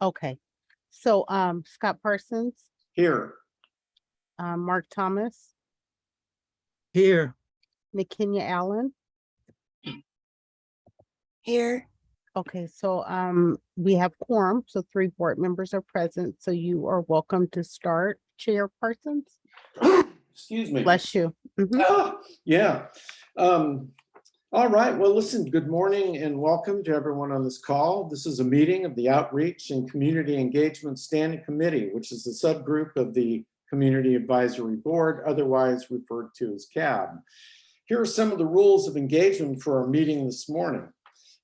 Okay. So, Scott Parsons, Here. Mark Thomas, Here. McKenya Allen. Here. Okay, so, we have quorum, so 3 board members are present, so you are welcome to start, Chair Parsons. Excuse me. Bless you. Mhm. Yeah. All right. Well, listen, good morning and welcome to everyone on this call. This is a meeting of the Outreach and Community Engagement Standing Committee, which is a subgroup of the Community Advisory Board, otherwise referred to as CAB. Here are some of the rules of engagement for our meeting this morning.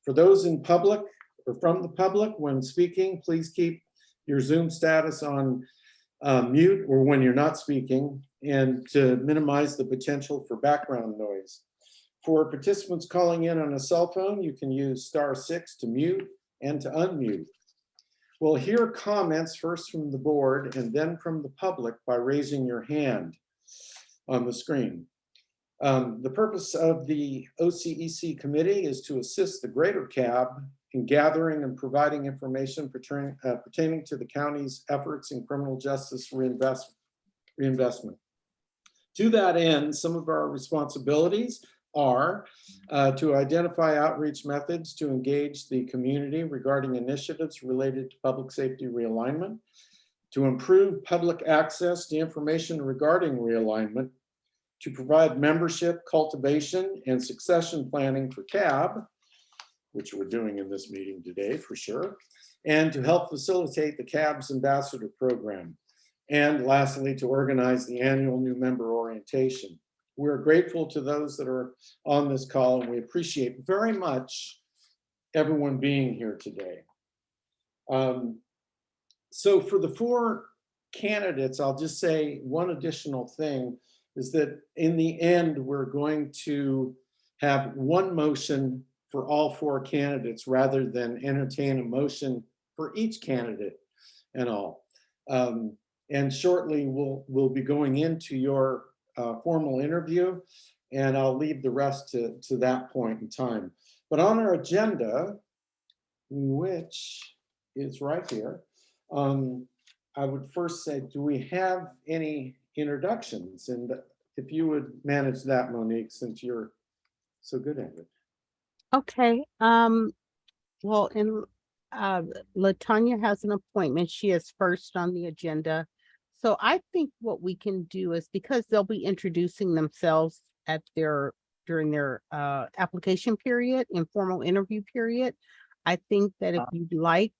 For those in public or from the public, when speaking, please keep your Zoom status on mute or when you're not speaking, and to minimize the potential for background noise. For participants calling in on a cell phone, you can use *6 to mute and to unmute. We'll hear comments first from the board and then from the public by raising your hand on the screen. The purpose of the OCEC committee is to assist the greater CAB in gathering and providing information pertaining to the county's efforts in criminal justice reinvestment. To that end, some of our responsibilities are to identify outreach methods to engage the community regarding initiatives related to public safety realignment, to improve public access to information regarding realignment, to provide membership, cultivation, and succession planning for CAB, which we're doing in this meeting today for sure, and to help facilitate the CAB's ambassador program. And lastly, to organize the annual new member orientation. We're grateful to those that are on this call, and we appreciate very much everyone being here today. So for the 4 candidates, I'll just say one additional thing is that in the end, we're going to have one motion for all 4 candidates rather than entertain a motion for each candidate and all. And shortly, we'll be going into your formal interview, and I'll leave the rest to that point in time. But on our agenda, which is right here, I would first say, do we have any introductions? And if you would manage that, Monique, since you're so good at it. Okay, well, LaTanya has an appointment. She is first on the agenda. So I think what we can do is, because they'll be introducing themselves during their application period, informal interview period. I think that if you'd like,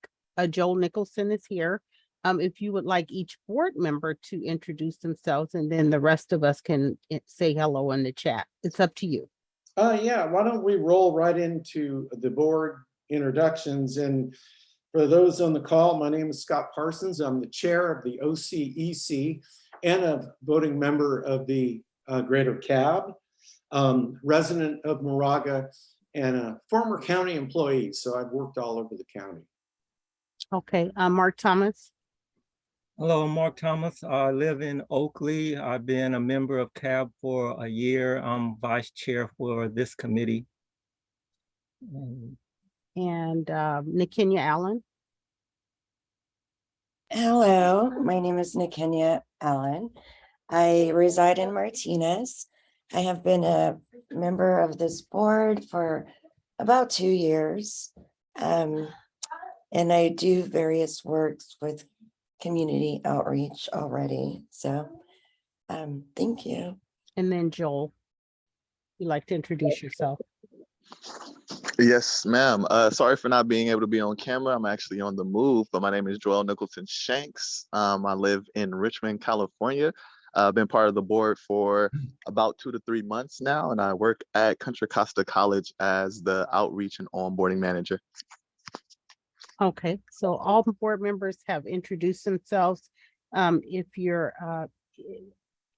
Joel Nicholson is here. If you would like each board member to introduce themselves, and then the rest of us can say hello in the chat. It's up to you. Yeah, why don't we roll right into the board introductions. And for those on the call, my name is Scott Parsons. I'm the chair of the OCEC and a voting member of the Greater CAB, resident of Moraga, and a former county employee. So I've worked all over the county. Okay, Mark Thomas. Hello, I'm Mark Thomas. I live in Oakley. I've been a member of CAB for a year. I'm vice chair for this committee. And McKenya Allen. Hello, my name is McKenya Allen. I reside in Martinez. I have been a member of this board for about 2 years. And I do various works with community outreach already. So thank you. And then Joel, you'd like to introduce yourself? Yes, ma'am. Sorry for not being able to be on camera. I'm actually on the move, but my name is Joel Nicholson Shanks. I live in Richmond, California. I've been part of the board for about 2 to 3 months now, and I work at Contra Costa College as the outreach and onboarding manager. Okay, so all the board members have introduced themselves. If you're,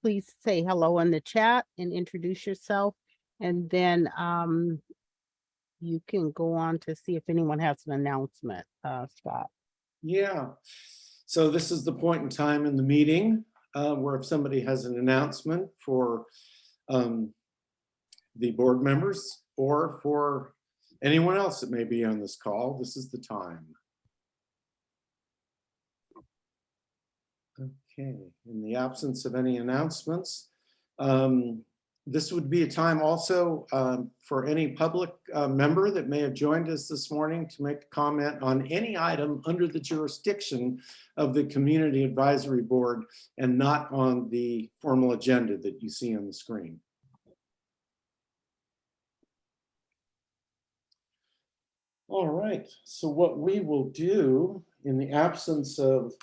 please say hello in the chat and introduce yourself, and then you can go on to see if anyone has an announcement, Scott. Yeah, so this is the point in time in the meeting where if somebody has an announcement for the board members or for anyone else that may be on this call, this is the time. Okay, in the absence of any announcements, this would be a time also for any public member that may have joined us this morning to make a comment on any item under the jurisdiction of the Community Advisory Board and not on the formal agenda that you see on the screen. All right, so what we will do in the absence of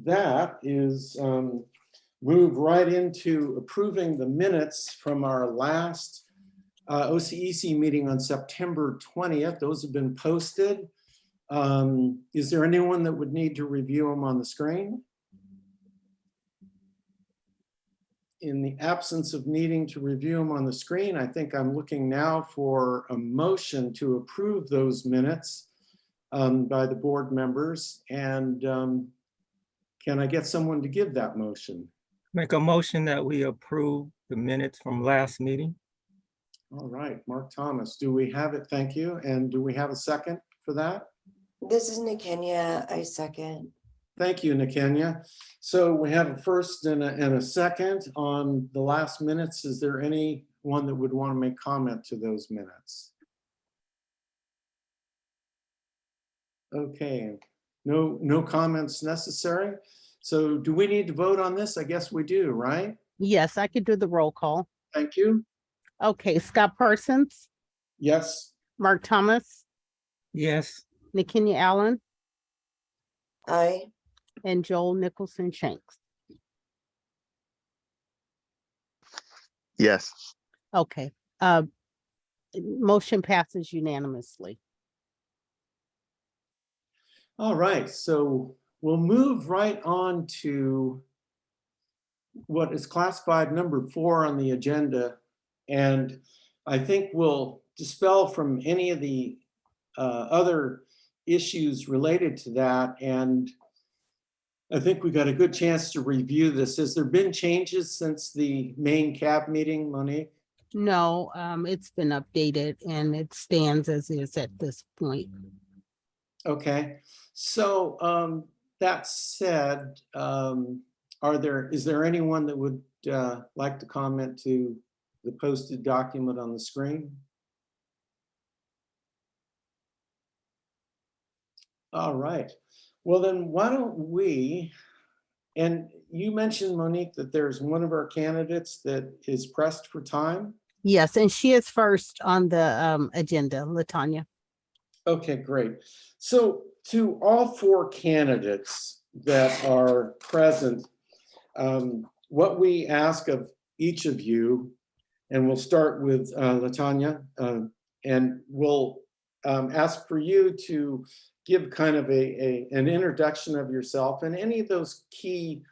that is move right into approving the minutes from our last OCEC meeting on September 20th. Those have been posted. Is there anyone that would need to review them on the screen? In the absence of needing to review them on the screen, I think I'm looking now for a motion to approve those minutes by the board members. And can I get someone to give that motion? Make a motion that we approve the minutes from last meeting. All right, Mark Thomas, do we have it? Thank you. And do we have a second for that? This is Nikenya. I second. Thank you, Nikenya. So we have a first and a second on the last minutes. Is there anyone that would want to make comment to those minutes? Okay, no comments necessary. So do we need to vote on this? I guess we do, right? Yes, I could do the roll call. Thank you. Okay, Scott Parsons, Yes. Mark Thomas, Yes. Nikenya Allen, Aye. and Joel Nicholson Shanks. Yes. Okay, motion passes unanimously. All right, so we'll move right on to what is classified number 4 on the agenda. And I think we'll dispel from any of the other issues related to that. And I think we got a good chance to review this. Has there been changes since the main CAB meeting, Monique? No, it's been updated and it stands as is at this point. Okay, so that said, is there anyone that would like to comment to the posted document on the screen? All right, well then why don't we, and you mentioned, Monique, that there's one of our candidates that is pressed for time. Yes, and she is first on the agenda, LaTanya. Okay, great. So to all 4 candidates that are present, what we ask of each of you, and we'll start with LaTanya, and we'll ask for you to give kind of an introduction of yourself and any of those key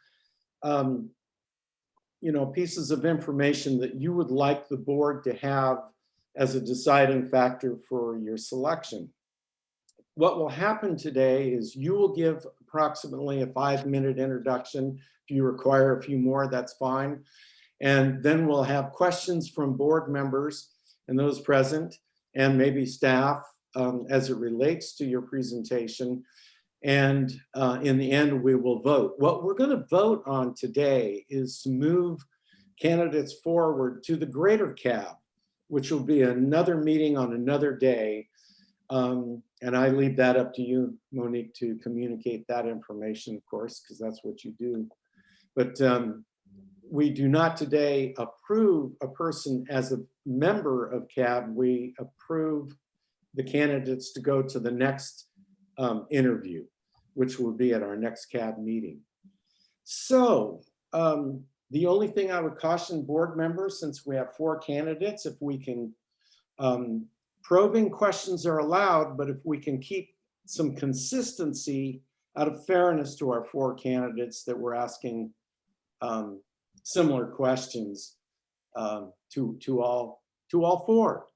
pieces of information that you would like the board to have as a deciding factor for your selection. What will happen today is you will give approximately a 5-minute introduction. If you require a few more, that's fine. And then we'll have questions from board members and those present and maybe staff as it relates to your presentation. And in the end, we will vote. What we're going to vote on today is to move candidates forward to the greater CAB, which will be another meeting on another day. And I leave that up to you, Monique, to communicate that information, of course, because that's what you do. But we do not today approve a person as a member of CAB. We approve the candidates to go to the next interview, which will be at our next CAB meeting. So the only thing I would caution board members, since we have 4 candidates, if we can, probing questions are allowed, but if we can keep some consistency out of fairness to our 4 candidates that we're asking similar questions to all 4.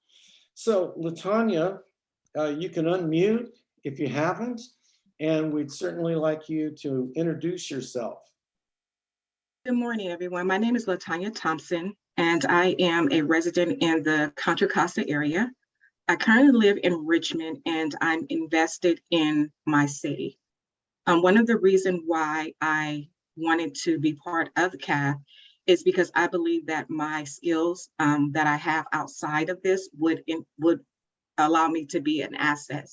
So LaTanya, you can unmute if you haven't, and we'd certainly like you to introduce yourself. Good morning, everyone. My name is LaTanya Thompson, and I am a resident in the Contra Costa area. I currently live in Richmond, and I'm invested in my city. One of the reasons why I wanted to be part of the CAF is because I believe that my skills that I have outside of this would allow me to be an asset.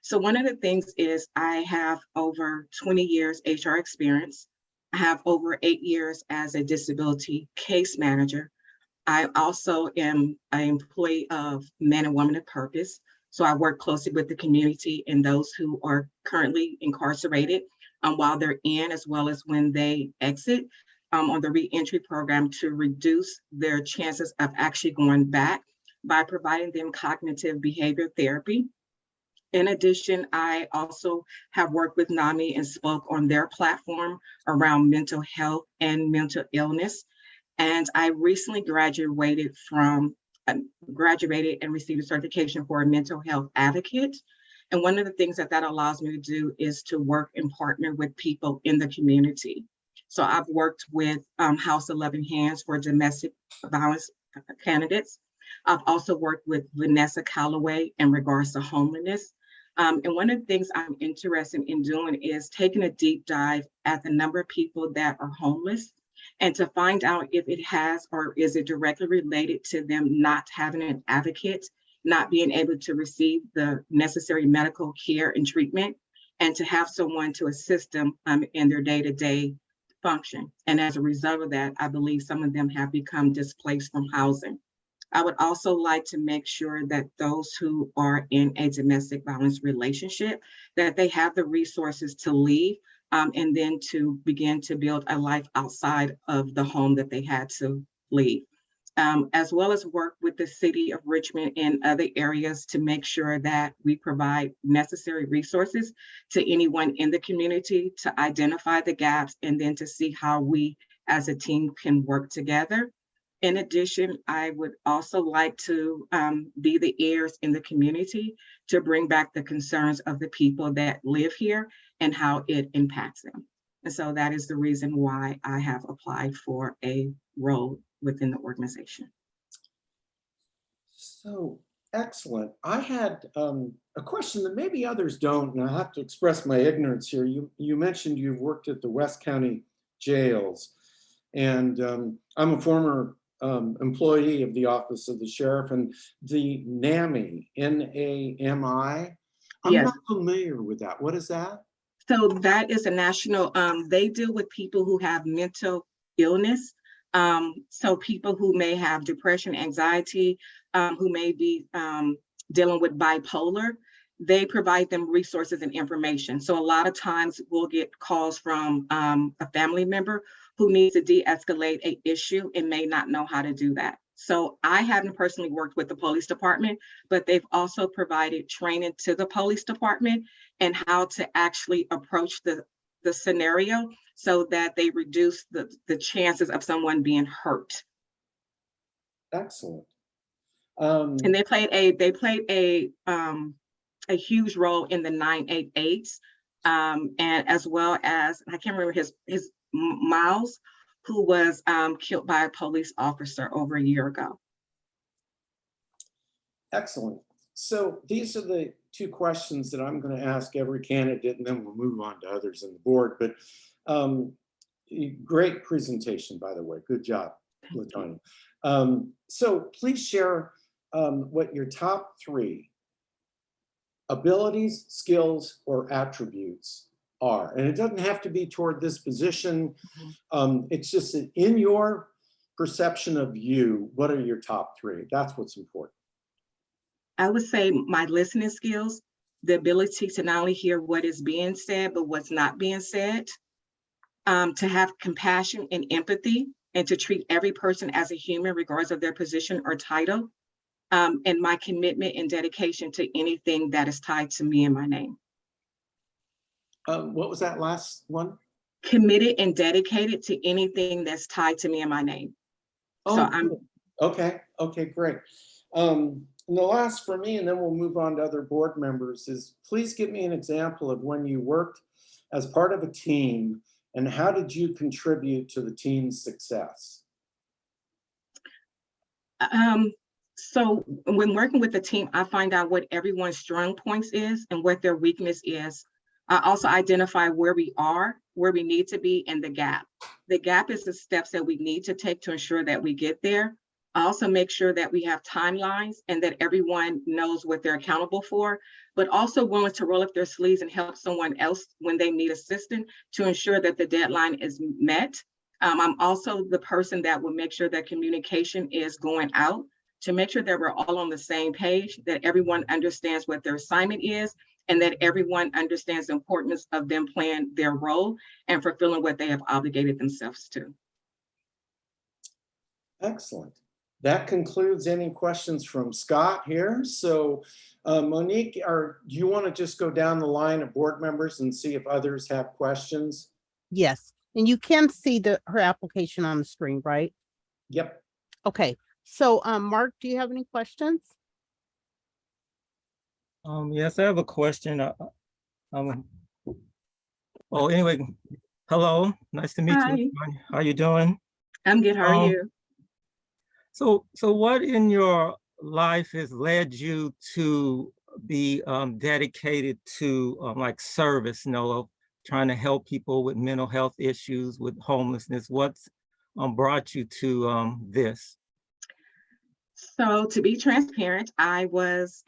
So one of the things is I have over 20 years HR experience. I have over 8 years as a disability case manager. I also am an employee of Men and Women of Purpose. So I work closely with the community and those who are currently incarcerated while they're in, as well as when they exit on the reentry program to reduce their chances of actually going back by providing them cognitive behavior therapy. In addition, I also have worked with NAMI and spoke on their platform around mental health and mental illness. And I recently graduated and received a certification for a mental health advocate. And one of the things that allows me to do is to work and partner with people in the community. So I've worked with House of Loving Hands for domestic violence candidates. I've also worked with Vanessa Calloway in regards to homelessness. And one of the things I'm interested in doing is taking a deep dive at the number of people that are homeless and to find out if it has or is it directly related to them not having an advocate, not being able to receive the necessary medical care and treatment, and to have someone to assist them in their day-to-day function. And as a result of that, I believe some of them have become displaced from housing. I would also like to make sure that those who are in a domestic violence relationship, that they have the resources to leave and then to begin to build a life outside of the home that they had to leave. As well as work with the city of Richmond and other areas to make sure that we provide necessary resources to anyone in the community to identify the gaps and then to see how we as a team can work together. In addition, I would also like to be the ears in the community to bring back the concerns of the people that live here and how it impacts them. And so that is the reason why I have applied for a role within the organization. So excellent. I had a question that maybe others don't, and I have to express my ignorance here. You mentioned you've worked at the West County jails, and I'm a former employee of the Office of the Sheriff, and the NAMI, N-A-M-I. I'm Yes. not familiar with that. What is that? So that is a national, they deal with people who have mental illness. So people who may have depression, anxiety, who may be dealing with bipolar, they provide them resources and information. So a lot of times we'll get calls from a family member who needs to de-escalate an issue and may not know how to do that. So I haven't personally worked with the police department, but they've also provided training to the police department and how to actually approach the scenario so that they reduce the chances of someone being hurt. Excellent. And they played a huge role in the 988s, and as well as, I can't remember his Miles, who was killed by a police officer over a year ago. Excellent. So these are the two questions that I'm going to ask every candidate, and then we'll move on to others in the board. But great presentation, by the way. Good job, LaTonya. So please share what your top 3 abilities, skills, or attributes are. And it doesn't have to be toward this position. It's just that in your perception of you, what are your top 3? That's what's important. I would say my listening skills, the ability to not only hear what is being said, but what's not being said, to have compassion and empathy, and to treat every person as a human, regardless of their position or title, and my commitment and dedication to anything that is tied to me and my name. What was that last one? Committed and dedicated to anything that's tied to me and my name. Oh, so I'm okay, great. And the last for me, and then we'll move on to other board members, is please give me an example of when you worked as part of a team and how did you contribute to the team's success? So when working with the team, I find out what everyone's strong points is and what their weakness is. I also identify where we are, where we need to be, and the gap. The gap is the steps that we need to take to ensure that we get there. I also make sure that we have timelines and that everyone knows what they're accountable for, but also willing to roll up their sleeves and help someone else when they need assistance to ensure that the deadline is met. I'm also the person that will make sure that communication is going out to make sure that we're all on the same page, that everyone understands what their assignment is, and that everyone understands the importance of them playing their role and fulfilling what they have obligated themselves to. Excellent. That concludes any questions from Scott here. So Monique, do you want to just go down the line of board members and see if others have questions? Yes, and you can see her application on the screen, right? Yep. Okay, so Mark, do you have any questions? Yes, I have a question. Anyway, hello, nice to meet Hi. you. How you doing? I'm good. How are you? So what in your life has led you to be dedicated to like service, trying to help people with mental health issues, with homelessness? What's brought you to this? So to be transparent, I was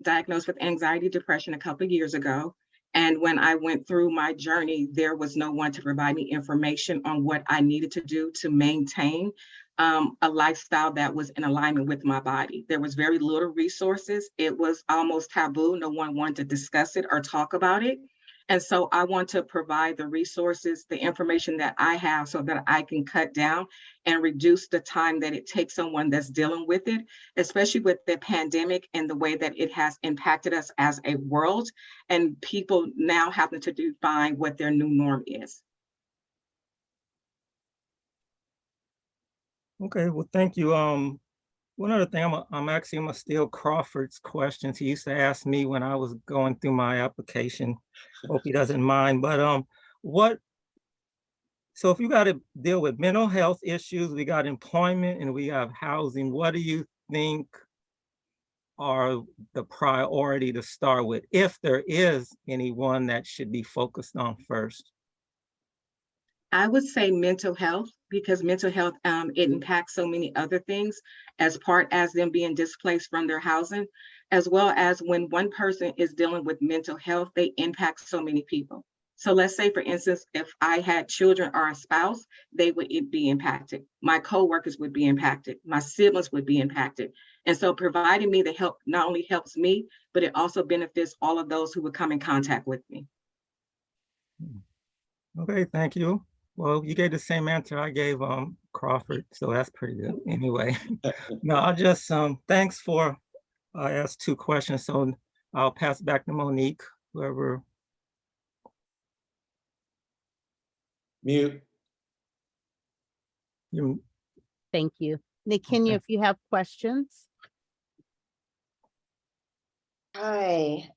diagnosed with anxiety, depression a couple of years ago. And when I went through my journey, there was no one to provide me information on what I needed to do to maintain a lifestyle that was in alignment with my body. There was very little resources. It was almost taboo. No one wanted to discuss it or talk about it. And so I want to provide the resources, the information that I have so that I can cut down and reduce the time that it takes someone that's dealing with it, especially with the pandemic and the way that it has impacted us as a world and people now having to define what their new norm is. Okay, well, thank you. One other thing, I'm gonna steal Crawford's questions. He used to ask me when I was going through my application. Hope he doesn't mind, but so if you got to deal with mental health issues, we got employment and we have housing, what do you think are the priority to start with, if there is anyone that should be focused on first? I would say mental health, because mental health, it impacts so many other things as part as them being displaced from their housing, as well as when one person is dealing with mental health, they impact so many people. So let's say, for instance, if I had children or a spouse, they would be impacted. My coworkers would be impacted. My siblings would be impacted. And so providing me the help not only helps me, but it also benefits all of those who would come in contact with me. Okay, thank you. Well, you gave the same answer I gave Crawford, so that's pretty good. Anyway, no, I just thanks for I asked 2 questions, so I'll pass back to Monique, whoever. Mute. Thank you. Nick, Kenya, if you have questions. Hi,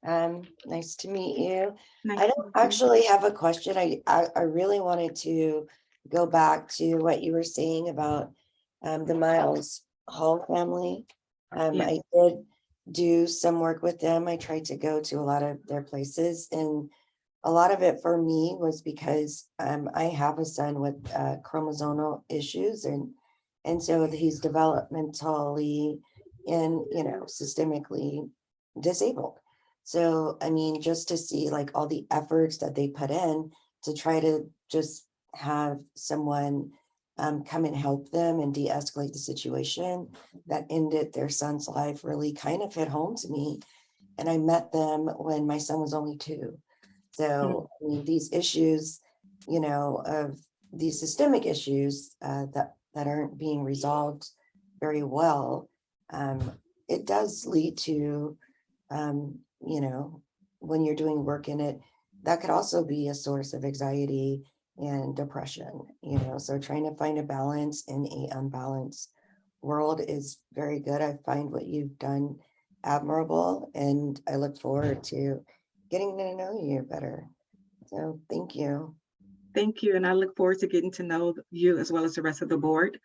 nice to meet you. Nice I to don't meet you. actually have a question. I really wanted to go back to what you were saying about the Miles Hall family. Yes. I did do some work with them. I tried to go to a lot of their places, and a lot of it for me was because I have a son with chromosomal issues, and so he's developmentally and systemically disabled. So I mean, just to see like all the efforts that they put in to try to just have someone come and help them and de-escalate the situation that ended their son's life really kind of hit home to me. And I met them when my son was only 2. So I mean, these issues, of these systemic issues that aren't being resolved very well, it does lead to, when you're doing work in it, that could also be a source of anxiety and depression, so trying to find a balance in a unbalanced world is very good. I find what you've done admirable, and I look forward to getting to know you better. So thank you. Thank you. And I look forward to getting to know you as well as the rest of the board.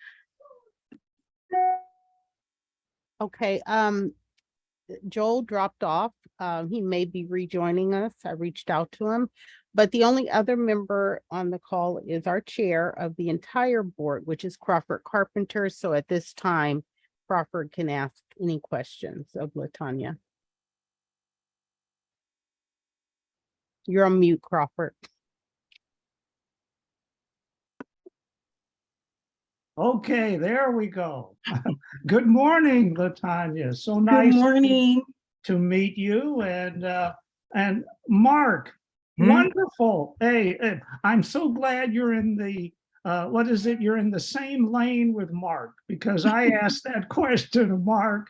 Okay, Joel dropped off. He may be rejoining us. I reached out to him. But the only other member on the call is our chair of the entire board, which is Crawford Carpenter. So at this time, Crawford can ask any questions of LaTanya. You're on mute, Crawford. Okay, there we go. Good morning, LaTanya. So Good nice morning. to meet you, and Mark, Hmm? wonderful. Hey, I'm so glad you're in the what is it? You're in the same lane with Mark, because I asked that question of Mark,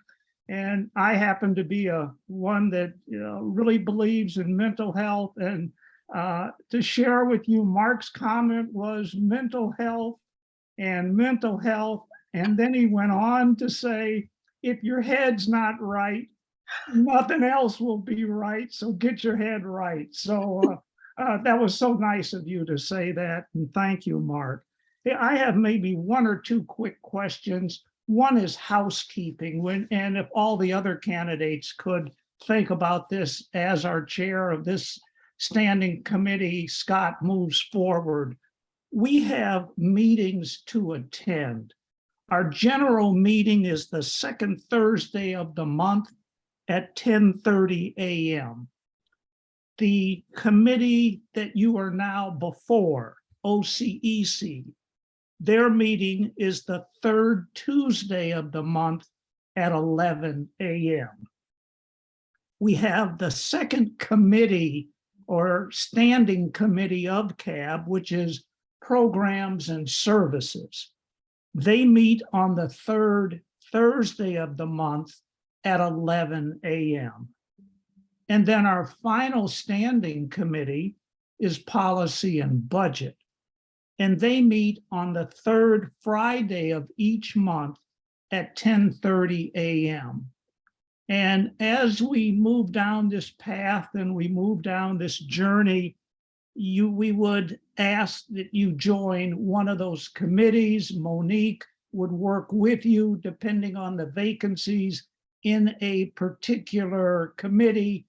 and I happen to be one that really believes in mental health. And to share with you, Mark's comment was mental health. And then he went on to say, if your head's not right, nothing else will be right. So get your head right. So that was so nice of you to say that. And thank you, Mark. I have maybe one or two quick questions. One is housekeeping, and if all the other candidates could think about this as our chair of this standing committee, Scott, moves forward. We have meetings to attend. Our general meeting is the second Thursday of the month at 10:30 a.m. The committee that you are now before, OCEC, their meeting is the third Tuesday of the month at 11 a.m. We have the second committee or standing committee of CAB, which is Programs and Services. They meet on the third Thursday of the month at 11 a.m. And then our final standing committee is Policy and Budget. And they meet on the third Friday of each month at 10:30 a.m. And as we move down this path and we move down this journey, we would ask that you join one of those committees. Monique would work with you depending on the vacancies in a particular committee.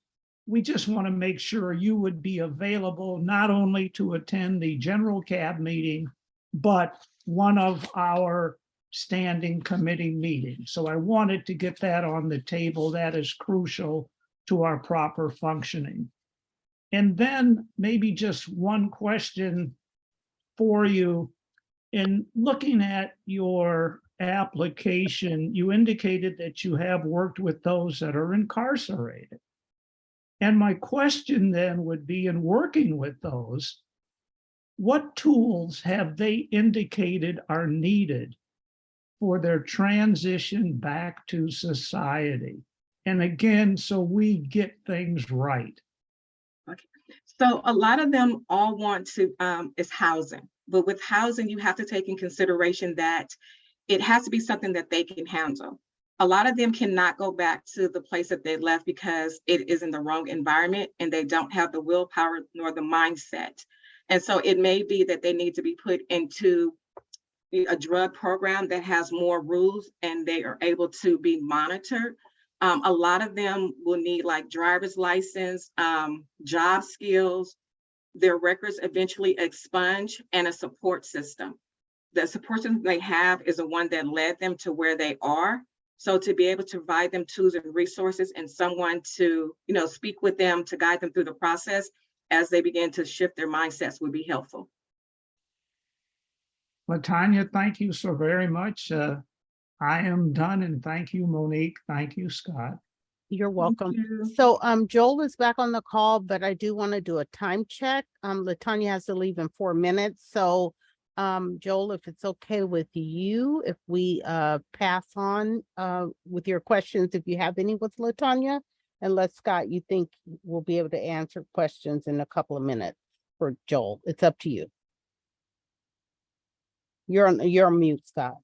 We just want to make sure you would be available not only to attend the general CAB meeting, but one of our standing committee meetings. So I wanted to get that on the table. That is crucial to our proper functioning. And then maybe just one question for you. In looking at your application, you indicated that you have worked with those that are incarcerated. And my question then would be, in working with those, what tools have they indicated are needed for their transition back to society? And again, so we get things right. So a lot of them all want to, is housing. But with housing, you have to take in consideration that it has to be something that they can handle. A lot of them cannot go back to the place that they left because it is in the wrong environment and they don't have the willpower nor the mindset. And so it may be that they need to be put into a drug program that has more rules and they are able to be monitored. A lot of them will need like driver's license, job skills, their records eventually expunge, and a support system. The support system they have is the one that led them to where they are. So to be able to provide them tools and resources and someone to, speak with them to guide them through the process as they begin to shift their mindsets would be helpful. LaTanya, thank you so very much. I am done, and thank you, Monique. Thank you, Scott. You're welcome. you. So Joel is back on the call, but I do want to do a time check. LaTanya has to leave in 4 minutes. So Joel, if it's okay with you, if we pass on with your questions, if you have any with LaTanya, unless Scott, you think we'll be able to answer questions in a couple of minutes for Joel. It's up to you. You're on mute, Scott.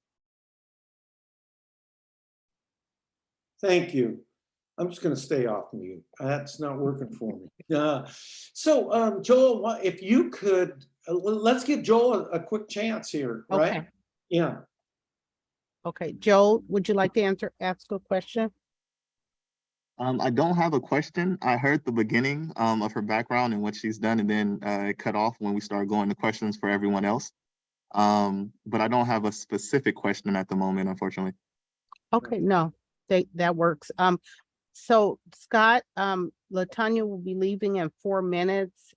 Thank you. I'm just going to stay off mute. That's not working for me. So Joel, if you could, let's give Joel a quick chance here, right? Okay. Yeah. Okay, Joel, would you like to ask a question? I don't have a question. I heard the beginning of her background and what she's done, and then it cut off when we started going to questions for everyone else. But I don't have a specific question at the moment, unfortunately. Okay, no, that works. So Scott, Latanya will be leaving in 4 minutes.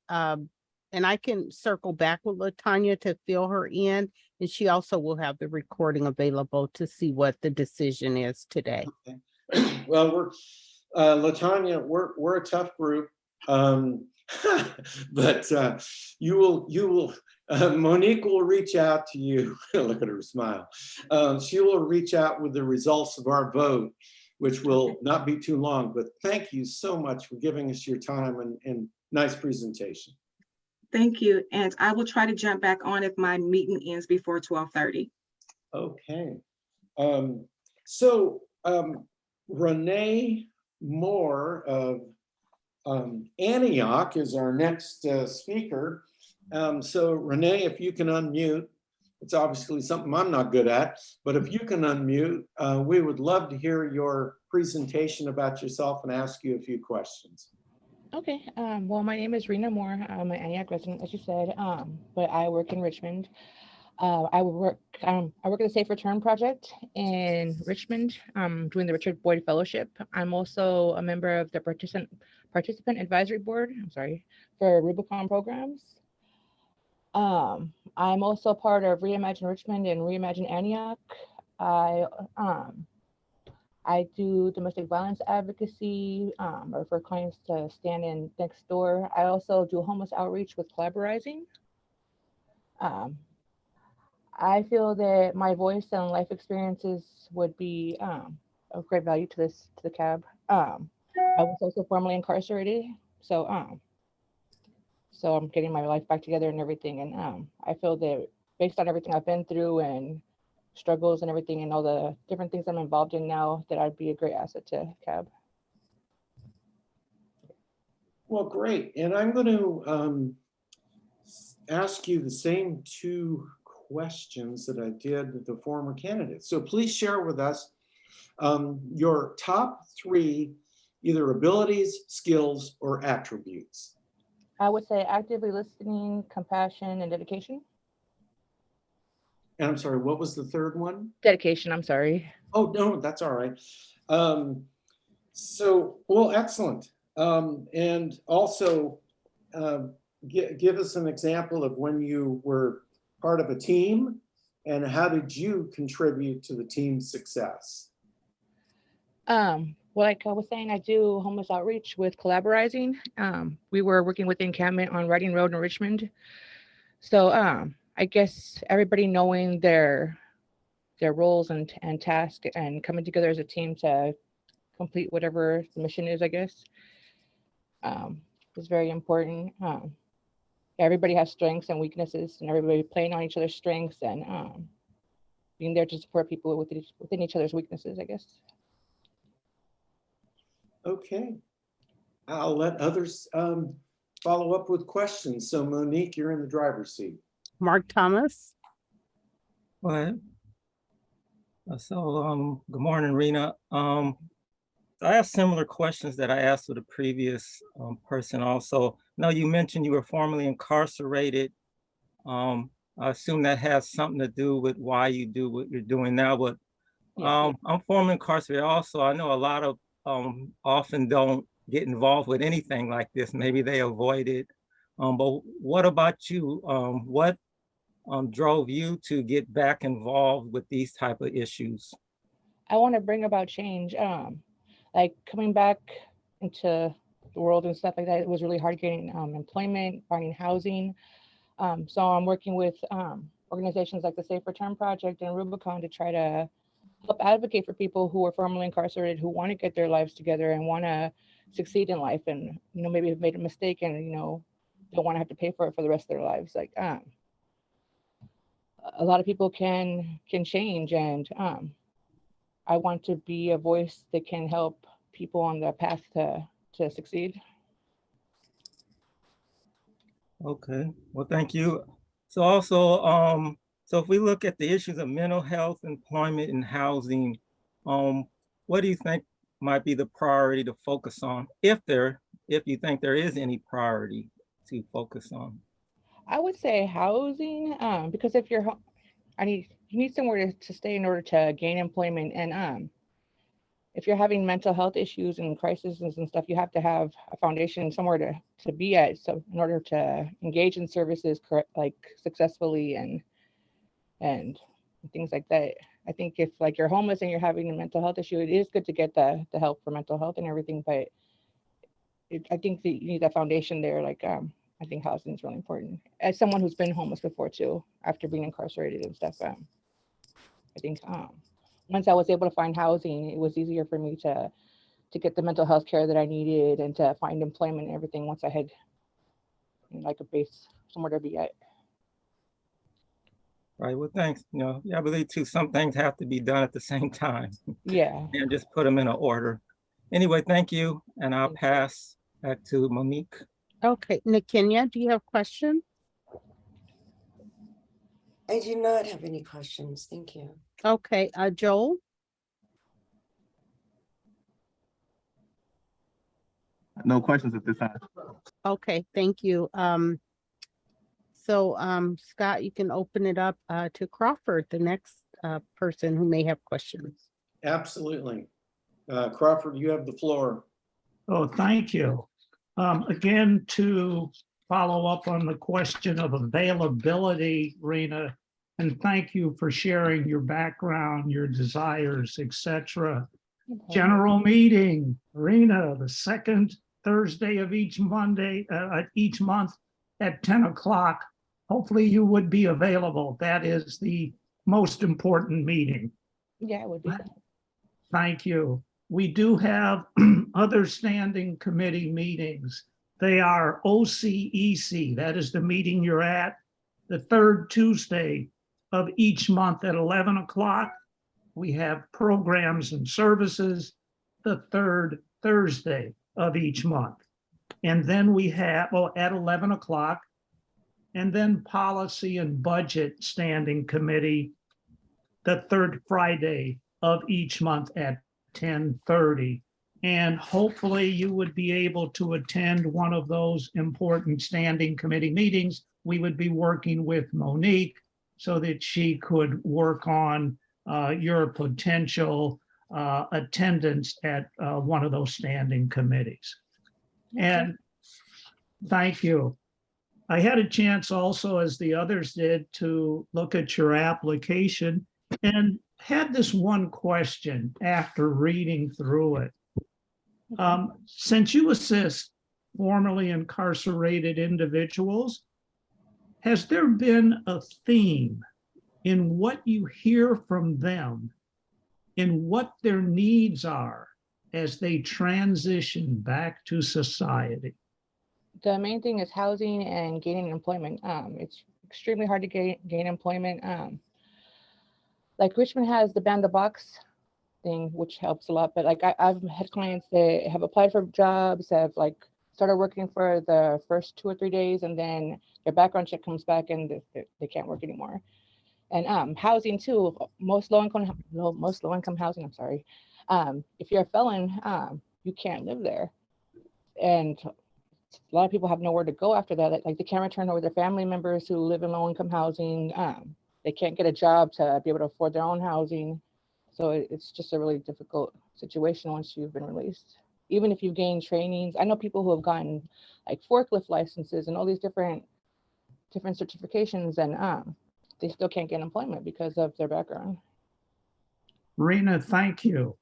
And I can circle back with Latanya to fill her in, and she also will have the recording available to see what the decision is today. Okay. Well, Latanya, we're a tough group. But you will Monique will reach out to you. Look at her smile. She will reach out with the results of our vote, which will not be too long. But thank you so much for giving us your time and nice presentation. Thank you. And I will try to jump back on if my meeting ends before 12:30. Okay. Renee Moore of Antioch is our next speaker. So Renee, if you can unmute, it's obviously something I'm not good at, but if you can unmute, we would love to hear your presentation about yourself and ask you a few questions. Okay. Well, my name is Rena Moore. I'm an Antioch resident, as you said, but I work in Richmond. I work at the Safe Return Project in Richmond, doing the Richard Boyd Fellowship. I'm also a member of the Participant Advisory Board, for Rubicon programs. I'm also part of Reimagine Richmond and Reimagine Antioch. I do domestic violence advocacy, or for clients to stand in next door. I also do homeless outreach with Collaborizing. I feel that my voice and life experiences would be of great value to the CAB. I was also formerly incarcerated, so I'm getting my life back together and everything. And I feel that based on everything I've been through and struggles and everything and all the different things I'm involved in now, that I'd be a great asset to CAB. Well, great. And I'm going to ask you the same 2 questions that I did with the former candidates. So please share with us your top 3, either abilities, skills, or attributes. I would say actively listening, compassion, and dedication. And I'm sorry, what was the 3rd one? Dedication, I'm sorry. Oh, no, that's all right. Well, excellent. And also give us an example of when you were part of a team and how did you contribute to the team's success? Well, like I was saying, I do homeless outreach with Collaborizing. We were working with the encampment on Riding Road in Richmond. So I guess everybody knowing their roles and tasks and coming together as a team to complete whatever the mission is, I guess, is very important. Everybody has strengths and weaknesses, and everybody playing on each other's strengths and being there to support people within each other's weaknesses, I guess. Okay. I'll let others follow up with questions. So Monique, you're in the driver's seat. Mark Thomas. Go ahead. So, good morning, Rena. I have similar questions that I asked with the previous person also. Now, you mentioned you were formerly incarcerated. I assume that has something to do with why you do what you're doing now, but I'm formerly incarcerated also. I know a lot of often don't get involved with anything like this. Maybe they avoid it. But what about you? What drove you to get back involved with these type of issues? I want to bring about change. Like coming back into the world and stuff like that, it was really hard getting employment, finding housing. So I'm working with organizations like the Safe Return Project and Rubicon to try to help advocate for people who are formerly incarcerated, who want to get their lives together and want to succeed in life, and maybe have made a mistake and don't want to have to pay for it for the rest of their lives. Like a lot of people can change, and I want to be a voice that can help people on the path to succeed. Okay, well, thank you. So also, so if we look at the issues of mental health, employment, and housing, what do you think might be the priority to focus on, if you think there is any priority to focus on? I would say housing, because if you're, you need somewhere to stay in order to gain employment. And if you're having mental health issues and crises and stuff, you have to have a foundation somewhere to be at. So in order to engage in services like successfully and things like that. I think if like you're homeless and you're having a mental health issue, it is good to get the help for mental health and everything, but I think that you need that foundation there. Like, I think housing is really important. As someone who's been homeless before too, after being incarcerated and stuff, I think once I was able to find housing, it was easier for me to get the mental health care that I needed and to find employment and everything once I had like a base somewhere to be at. Right, well, thanks. I believe too, some things have to be done at the same time. Yeah. And just put them in an order. Anyway, thank you. And I'll pass back to Monique. Okay, Nakenya, do you have questions? I do not have any questions. Thank you. Okay, Joel? No questions at this time. Okay, thank you. So Scott, you can open it up to Crawford, the next person who may have questions. Absolutely. Crawford, you have the floor. Oh, thank you. Again, to follow up on the question of availability, Rena, and thank you for sharing your background, your desires, etc. General meeting, Rena, the second Thursday of each month at 10 o'clock. Hopefully you would be available. That is the most important meeting. Yeah, it would be. Thank you. We do have other standing committee meetings. They are OCEC, that is the meeting you're at, the third Tuesday of each month at 11 o'clock. We have programs and services, the third Thursday of each month. And then we have, at 11 o'clock, and then policy and budget standing committee, the third Friday of each month at 10:30. And hopefully you would be able to attend one of those important standing committee meetings. We would be working with Monique so that she could work on your potential attendance at one of those standing committees. Okay. And thank you. I had a chance also, as the others did, to look at your application and had this one question after reading through it. Since you assist formerly incarcerated individuals, has there been a theme in what you hear from them, in what their needs are as they transition back to society? The main thing is housing and gaining employment. It's extremely hard to gain employment. Like Richmond has the Band the Box thing, which helps a lot. But like I've had clients that have applied for jobs, have like started working for the first 2 or 3 days, and then their background check comes back and they can't work anymore. And housing too, most low income housing. I'm sorry. If you're a felon, you can't live there, and a lot of people have nowhere to go after that. Like they can't return over their family members who live in low income housing. They can't get a job to be able to afford their own housing. So it's just a really difficult situation once you've been released. Even if you've gained trainings, I know people who have gotten like forklift licenses and all these different certifications, and they still can't get employment because of their background. Rena, thank you.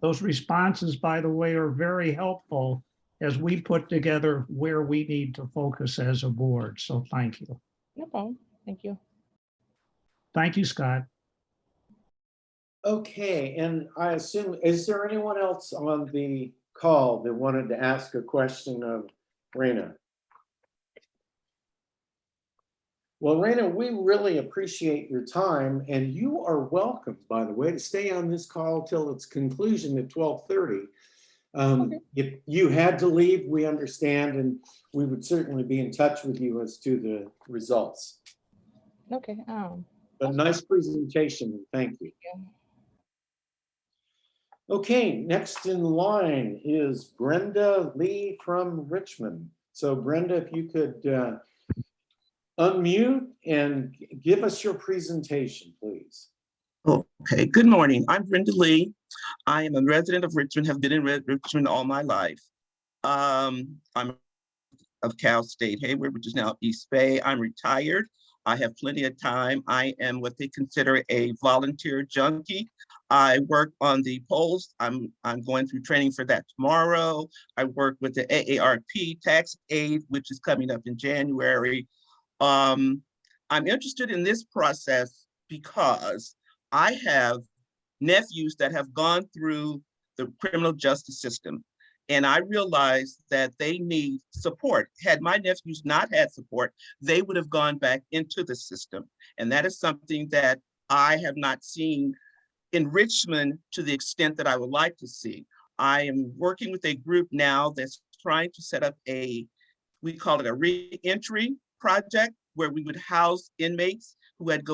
Those responses, by the way, are very helpful as we put together where we need to focus as a board. So thank you. No problem. Thank you. Thank you, Scott. Okay, and I assume, is there anyone else on the call that wanted to ask a question of Rena? Well, Rena, we really appreciate your time, and you are welcome, by the way, to stay on this call till its conclusion at 12:30. Okay. If you had to leave, we understand, and we would certainly be in touch with you as to the results. Okay. But nice presentation, and thank you. Okay, next in line is Brenda Lee from Richmond. So Brenda, if you could unmute and give us your presentation, please. Okay, good morning. I'm Brenda Lee. I am a resident of Richmond, have been in Richmond all my life. I'm of Cal State Hayward, which is now East Bay. I'm retired. I have plenty of time. I am what they consider a volunteer junkie. I work on the polls. I'm going through training for that tomorrow. I work with the AARP tax aid, which is coming up in January. I'm interested in this process because I have nephews that have gone through the criminal justice system. And I realized that they need support. Had my nephews not had support, they would have gone back into the system. And that is something that I have not seen in Richmond to the extent that I would like to see. I am working with a group now that's trying to set up we call it a re-entry project, where we would house inmates who had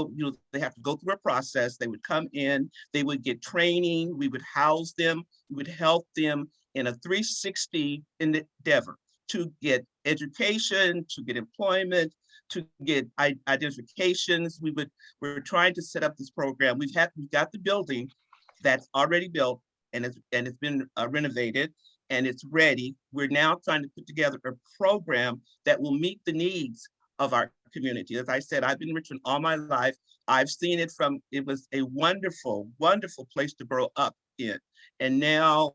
they have to go through a process. They would come in, they would get training, we would house them, we would help them in a 360 endeavor to get education, to get employment, to get identifications. We're trying to set up this program. We've got the building that's already built and it's been renovated and it's ready. We're now trying to put together a program that will meet the needs of our community. As I said, I've been in Richmond all my life. I've seen it it was a wonderful, wonderful place to grow up in. And now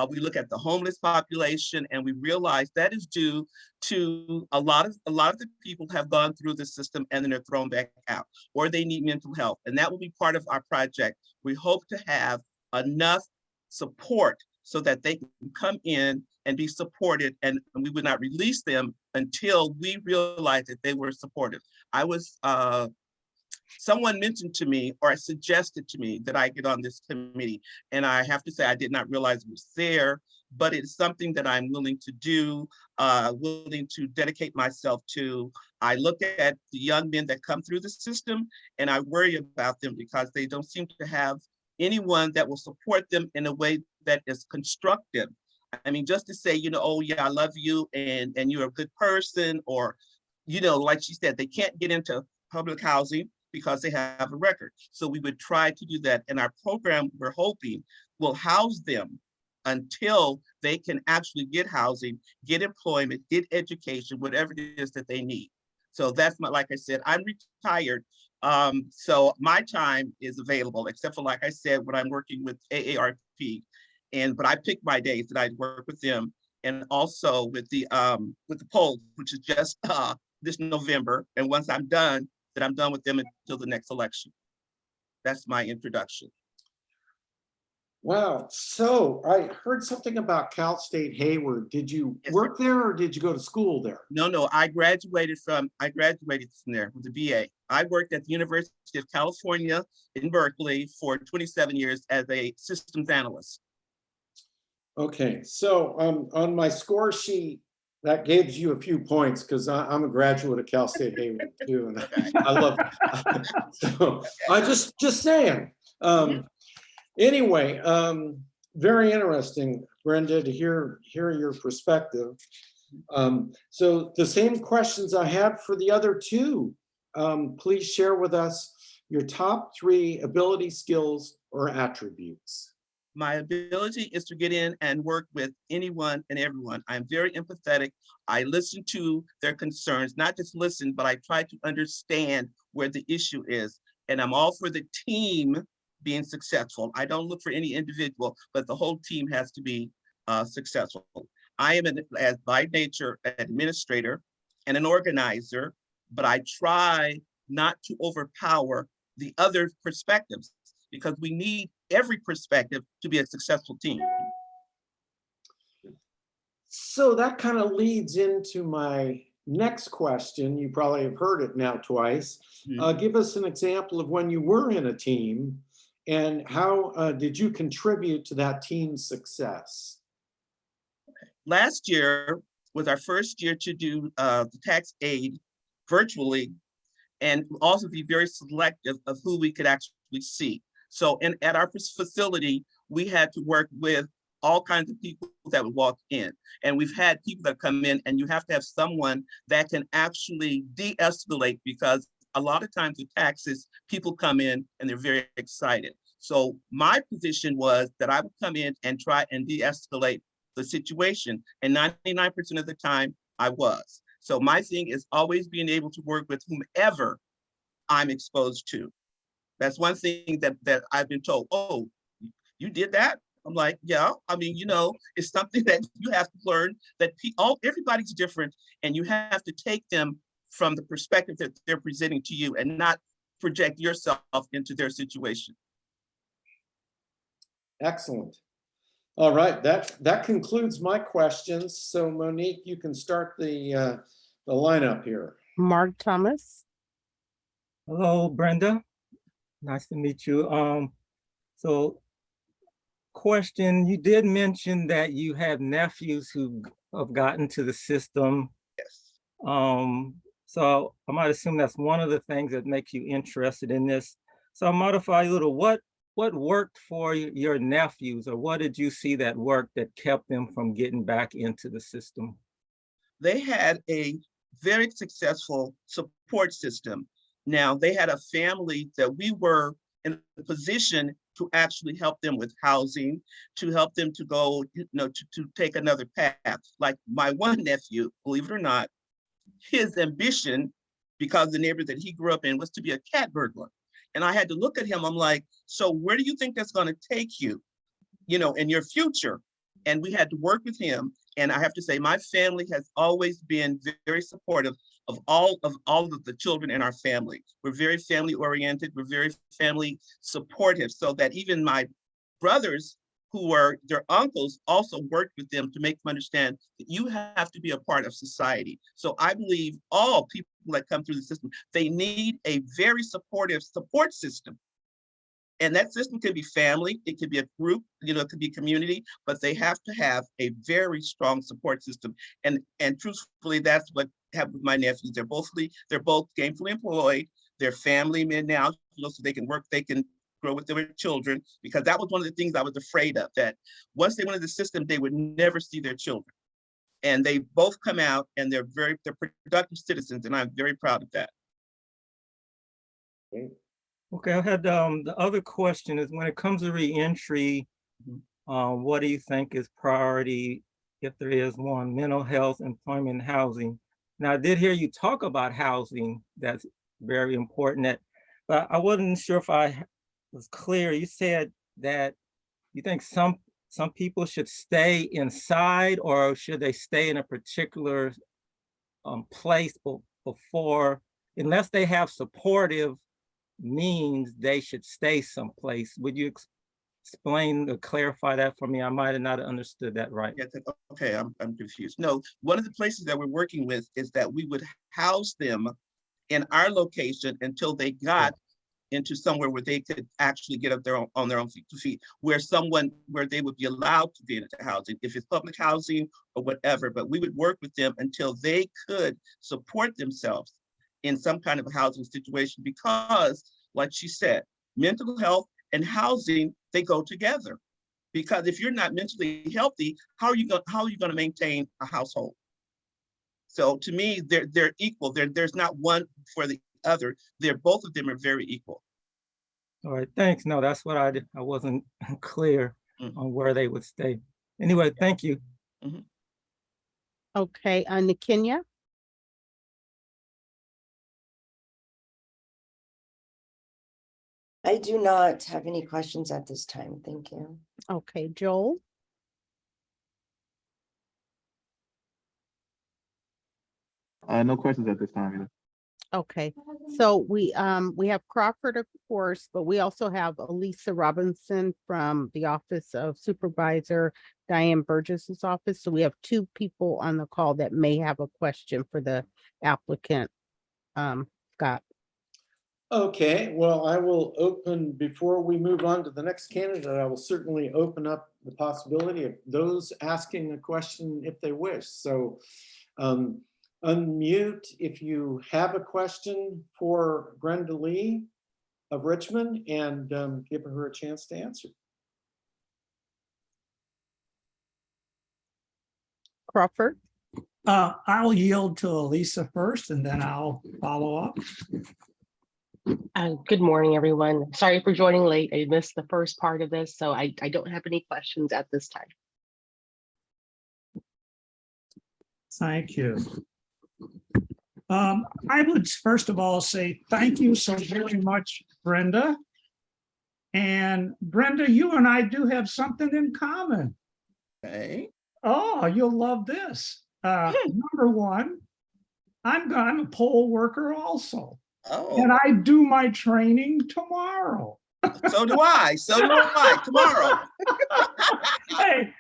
we look at the homeless population and we realize that is due to a lot of the people have gone through the system and then they're thrown back out, or they need mental health. And that will be part of our project. We hope to have enough support so that they can come in and be supported, and we would not release them until we realized that they were supported. Someone mentioned to me or suggested to me that I get on this committee, and I have to say I did not realize it was there, but it's something that I'm willing to do, willing to dedicate myself to. I look at the young men that come through the system and I worry about them because they don't seem to have anyone that will support them in a way that is constructive. I mean, just to say, oh yeah, I love you and you're a good person, or, like she said, they can't get into public housing because they have a record. So we would try to do that. And our program, we're hoping, will house them until they can actually get housing, get employment, get education, whatever it is that they need. So that's like I said, I'm retired. So my time is available, except for, like I said, when I'm working with AARP. But I pick my days that I work with them, and also with the polls, which is just this November. And once I'm done, then I'm done with them until the next election. That's my introduction. Wow. So I heard something about Cal State Hayward. Did you work there or did you go to school there? No, I graduated from there with a BA. I worked at the University of California in Berkeley for 27 years as a systems analyst. Okay, so on my score sheet, that gives you a few points because I'm a graduate of Cal State Hayward too, and I love it. So I just saying. Anyway, very interesting, Brenda, to hear your perspective. So the same questions I had for the other two. Please share with us your top 3 ability, skills, or attributes. My ability is to get in and work with anyone and everyone. I'm very empathetic. I listen to their concerns, not just listen, but I try to understand where the issue is. And I'm all for the team being successful. I don't look for any individual, but the whole team has to be successful. I am, as by nature, an administrator and an organizer, but I try not to overpower the other perspectives, because we need every perspective to be a successful team. So that kind of leads into my next question. You probably have heard it now twice. Give us an example of when you were in a team and how did you contribute to that team's success? Last year was our first year to do the tax aid virtually, and also be very selective of who we could actually see. So at our facility, we had to work with all kinds of people that would walk in. And we've had people that come in, and you have to have someone that can actually de-escalate, because a lot of times with taxes, people come in and they're very excited. So my position was that I would come in and try and de-escalate the situation. And 99% of the time I was. So my thing is always being able to work with whomever I'm exposed to. That's one thing that I've been told. Oh, you did that? I'm like, yeah. I mean, you know, it's something that you have to learn, that everybody's different, and you have to take them from the perspective that they're presenting to you and not project yourself into their situation. Excellent. All right, that concludes my questions. So Monique, you can start the lineup here. Mark Thomas. Hello, Brenda. Nice to meet you. So question, you did mention that you have nephews who have gotten to the system. Yes. So I might assume that's one of the things that makes you interested in this. So I'll modify a little. What worked for your nephews, or what did you see that worked that kept them from getting back into the system? They had a very successful support system. Now, they had a family that we were in a position to actually help them with housing, to help them to go, you know, to take another path. Like my one nephew, believe it or not, his ambition, because the neighborhood that he grew up in, was to be a cat burglar. And I had to look at him, I'm like, so where do you think that's gonna take you, you know, in your future? And we had to work with him. And I have to say, my family has always been very supportive of all of the children in our family. We're very family oriented. We're very family supportive, so that even my brothers, who were their uncles, also worked with them to make them understand that you have to be a part of society. So I believe all people that come through the system, they need a very supportive support system. And that system could be family, it could be a group, you know, it could be community, but they have to have a very strong support system. And truthfully, that's what happened with my nephews. They're both gainfully employed. They're family men now, you know, so they can work, they can grow with their children, because that was one of the things I was afraid of, that once they went into the system, they would never see their children. And they both come out and they're productive citizens, and I'm very proud of that. Okay, I had the other question is, when it comes to reentry, what do you think is priority, if there is one? Mental health, employment, housing. Now, I did hear you talk about housing. That's very important. But I wasn't sure if I was clear. You said that you think some people should stay inside, or should they stay in a particular place before, unless they have supportive means, they should stay someplace. Would you explain or clarify that for me? I might have not understood that right. Yeah, okay, I'm confused. No, one of the places that we're working with is that we would house them in our location until they got into somewhere where they could actually get up on their own feet, where they would be allowed to get into housing, if it's public housing or whatever. But we would work with them until they could support themselves in some kind of a housing situation, because, like she said, mental health and housing, they go together. Because if you're not mentally healthy, how are you going to maintain a household? So to me, they're equal. There's not one for the other. Both of them are very equal. All right, thanks. No, that's what I wasn't clear on where they would stay. Anyway, thank you. Okay, Nikenya. I do not have any questions at this time. Thank you. Okay, Joel. No questions at this time either. Okay, so we have Crawford, of course, but we also have Elisa Robinson from the Office of Supervisor Diane Burgess's office. So we have two people on the call that may have a question for the applicant. Scott. Okay, well, I will open, before we move on to the next candidate, I will certainly open up the possibility of those asking a question if they wish. So unmute if you have a question for Brenda Lee of Richmond, and give her a chance to answer. Crawford. I'll yield to Elisa first and then I'll follow up. Good morning, everyone. Sorry for joining late. I missed the first part of this, so I don't have any questions at this time. Thank you. I would first of all say thank you so very much, Brenda. And Brenda, you and I do have something in common. Okay. Oh, you'll love this. Number one, I'm a poll worker also. And Oh, I do my training tomorrow. so do I. So do I tomorrow. Hey,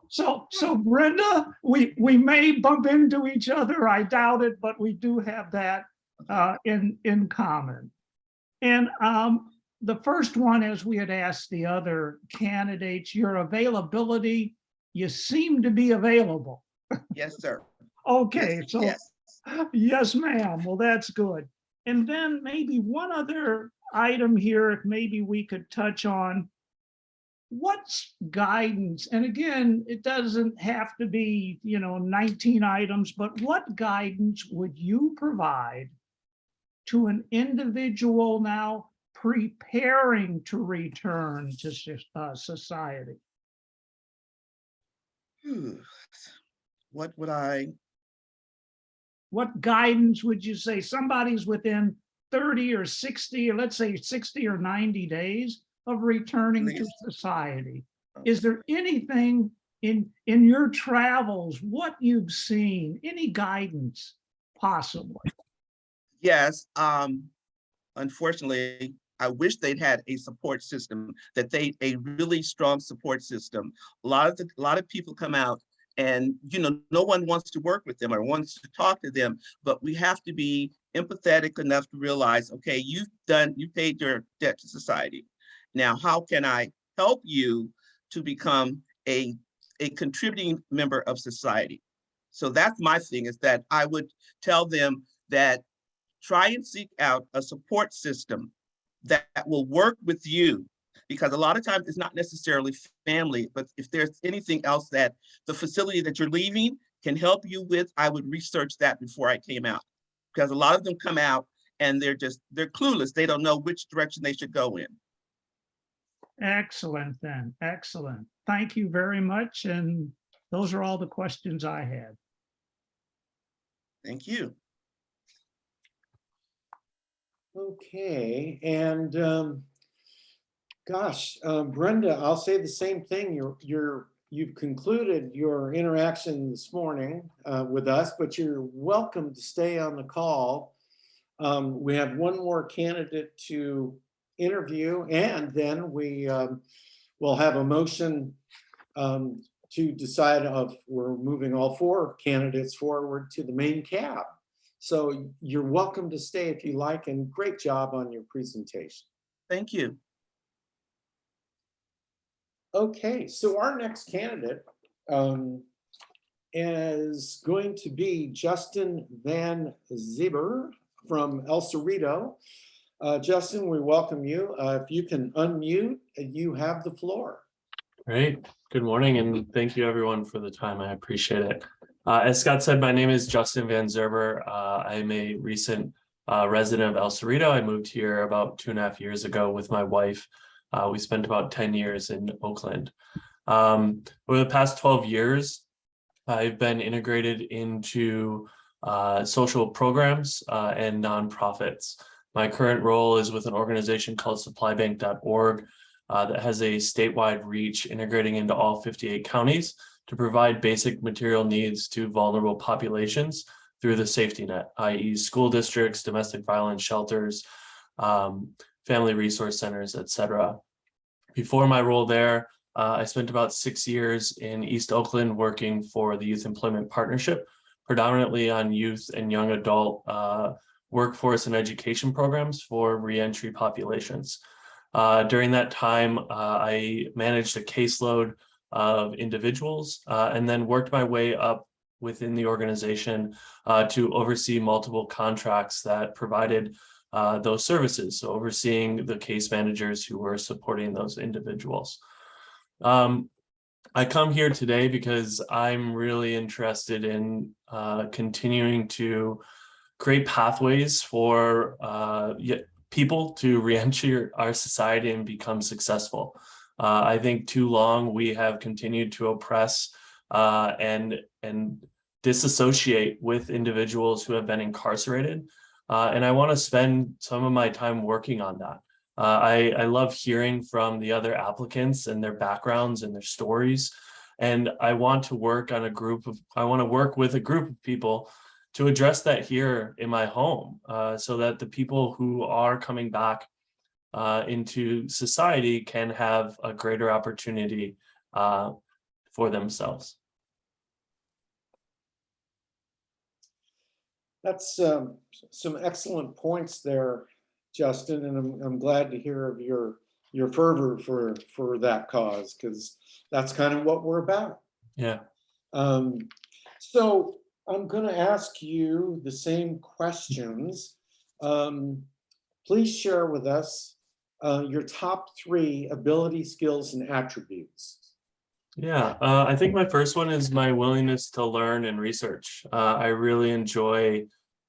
so Brenda, we may bump into each other. I doubt it, but we do have that in common. And the first one, as we had asked the other candidates, your availability, you seem to be available. Yes, sir. Okay, Yes, so yes. yes, ma'am. Well, that's good. And then maybe one other item here, if maybe we could touch on what's guidance. And again, it doesn't have to be, 19 items, but what guidance would you provide to an individual now preparing to return to society? What guidance would you say? Somebody's within 30 or 60, or let's say 60 or 90 days of returning to society. Is there anything in your travels, what you've seen, any guidance possibly? Yes. Unfortunately, I wish they'd had a support system, a really strong support system. A lot of people come out and, no one wants to work with them or wants to talk to them, but we have to be empathetic enough to realize, okay, you paid your debt to society. Now, how can I help you to become a contributing member of society? So that's my thing, is that I would tell them that try and seek out a support system that will work with you, because a lot of times it's not necessarily family, but if there's anything else that the facility that you're leaving can help you with, I would research that before I came out, because a lot of them come out and they're clueless. They don't know which direction they should go in. Excellent then, excellent. Thank you very much. And those are all the questions I had. Thank you. Okay, and Brenda, I'll say the same thing. You've concluded your interaction this morning with us, but you're welcome to stay on the call. We have one more candidate to interview, and then we will have a motion to decide if we're moving all four candidates forward to the main cab. So you're welcome to stay if you like, and great job on your presentation. Thank you. Okay, so our next candidate is going to be Justin Van Zieber from El Cerrito. Justin, we welcome you. If you can unmute, you have the floor. Great. Good morning, and thank you everyone for the time. I appreciate it. As Scott said, my name is Justin Van Zerber. I'm a recent resident of El Cerrito. I moved here about 2.5 years ago with my wife. We spent about 10 years in Oakland. Over the past 12 years, I've been integrated into social programs and nonprofits. My current role is with an organization called supplybank.org that has a statewide reach integrating into all 58 counties to provide basic material needs to vulnerable populations through the safety net, i.e. school districts, domestic violence shelters, family resource centers, etc. Before my role there, I spent about 6 years in East Oakland working for the Youth Employment Partnership, predominantly on youth and young adult workforce and education programs for reentry populations. During that time, I managed a caseload of individuals and then worked my way up within the organization to oversee multiple contracts that provided those services, so overseeing the case managers who were supporting those individuals. I come here today because I'm really interested in continuing to create pathways for people to re-enter our society and become successful. I think too long we have continued to oppress and disassociate with individuals who have been incarcerated. And I want to spend some of my time working on that. I love hearing from the other applicants and their backgrounds and their stories. And I want to work with a group of people to address that here in my home, so that the people who are coming back into society can have a greater opportunity for themselves. That's some excellent points there, Justin, and I'm glad to hear of your fervor for that cause, because that's kind of what we're about. Yeah. So I'm going to ask you the same questions. Please share with us your top 3 ability, skills, and attributes. Yeah, I think my first one is my willingness to learn and research. I really enjoy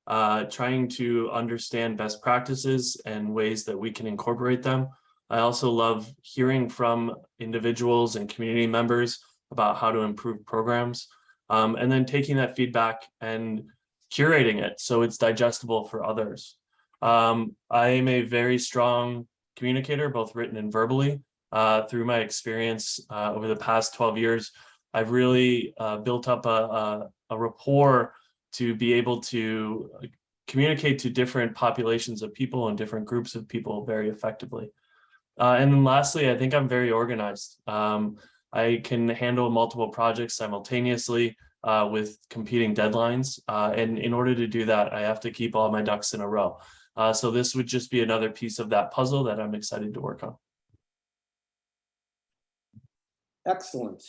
trying to understand best practices and ways that we can incorporate them. I also love hearing from individuals and community members about how to improve programs, and then taking that feedback and curating it so it's digestible for others. I am a very strong communicator, both written and verbally. Through my experience over the past 12 years, I've really built up a rapport to be able to communicate to different populations of people and different groups of people very effectively. And then lastly, I think I'm very organized. I can handle multiple projects simultaneously with competing deadlines. And in order to do that, I have to keep all my ducks in a row. So this would just be another piece of that puzzle that I'm excited to work on. Excellent.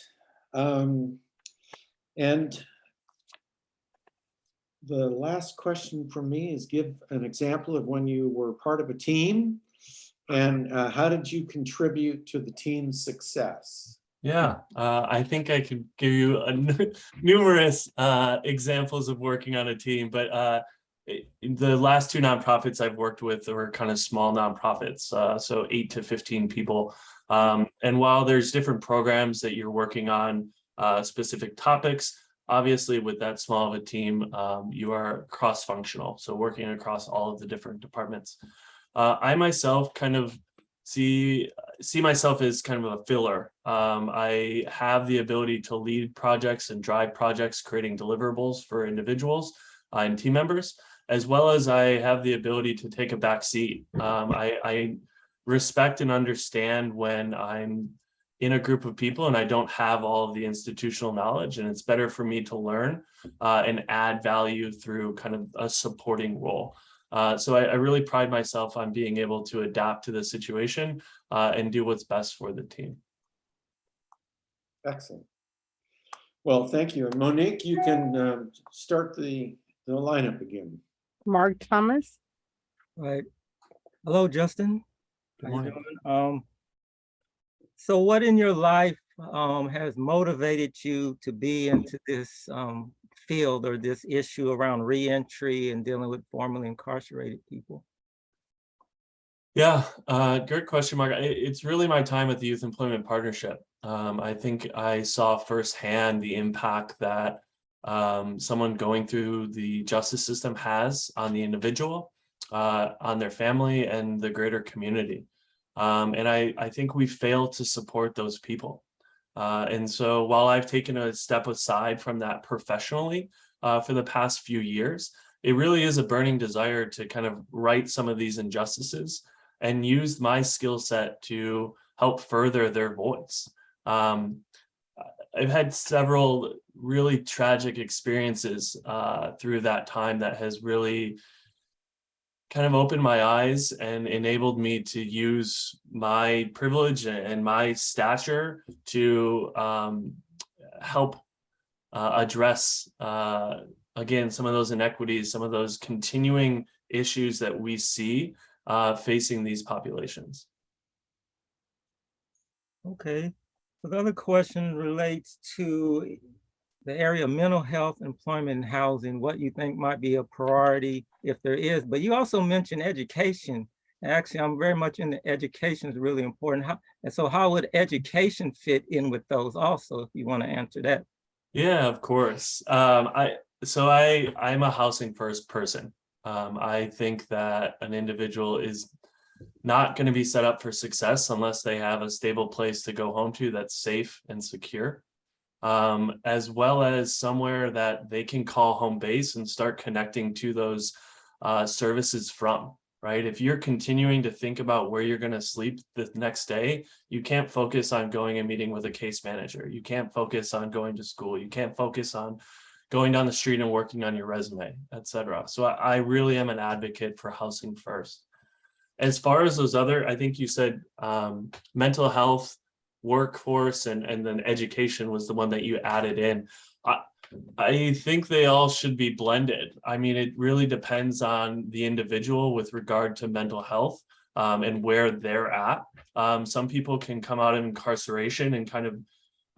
And the last question for me is, give an example of when you were part of a team and how did you contribute to the team's success? Yeah, I think I could give you numerous examples of working on a team, but the last 2 nonprofits I've worked with were kind of small nonprofits, so 8 to 15 people. And while there's different programs that you're working on specific topics, obviously with that small of a team, you are cross-functional, so working across all of the different departments. I myself kind of see myself as kind of a filler. I have the ability to lead projects and drive projects, creating deliverables for individuals and team members, as well as I have the ability to take a back seat. I respect and understand when I'm in a group of people and I don't have all of the institutional knowledge, and it's better for me to learn and add value through kind of a supporting role. So I really pride myself on being able to adapt to the situation and do what's best for the team. Excellent. Well, thank you. And Monique, you can start the lineup again. Mark Thomas. All right. Hello, Justin. Good How you morning. doing? So what in your life has motivated you to be into this field or this issue around reentry and dealing with formerly incarcerated people? Yeah, great question, Mark. It's really my time at the Youth Employment Partnership. I think I saw firsthand the impact that someone going through the justice system has on the individual, on their family, and the greater community. And I think we fail to support those people. And so while I've taken a step aside from that professionally for the past few years, it really is a burning desire to kind of right some of these injustices and use my skill set to help further their voice. I've had several really tragic experiences through that time that has really kind of opened my eyes and enabled me to use my privilege and my stature to help address, again, some of those inequities, some of those continuing issues that we see facing these populations. Okay. The other question relates to the area of mental health, employment, and housing, what you think might be a priority if there is. But you also mentioned education. Actually, I'm very much into education is really important. And so how would education fit in with those also, if you want to answer that? Yeah, of course. I'm a housing first person. I think that an individual is not going to be set up for success unless they have a stable place to go home to that's safe and secure, as well as somewhere that they can call home base and start connecting to those services from, right? If you're continuing to think about where you're going to sleep the next day, you can't focus on going and meeting with a case manager. You can't focus on going to school. You can't focus on going down the street and working on your resume, et cetera. So I really am an advocate for housing first. As far as those other, I think you said mental health, workforce, and then education was the one that you added in. I think they all should be blended. I mean, it really depends on the individual with regard to mental health and where they're at. Some people can come out of incarceration and kind of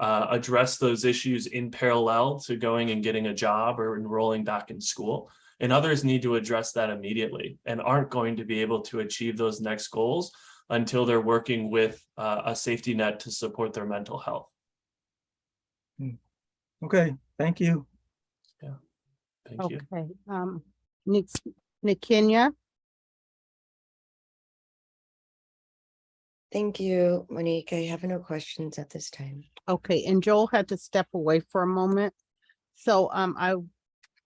address those issues in parallel to going and getting a job or enrolling back in school. And others need to address that immediately and aren't going to be able to achieve those next goals until they're working with a safety net to support their mental health. Okay, thank you. Yeah, thank you. Okay, Nick Kenya. Thank you, Monique. I have no questions at this time. Okay, and Joel had to step away for a moment. So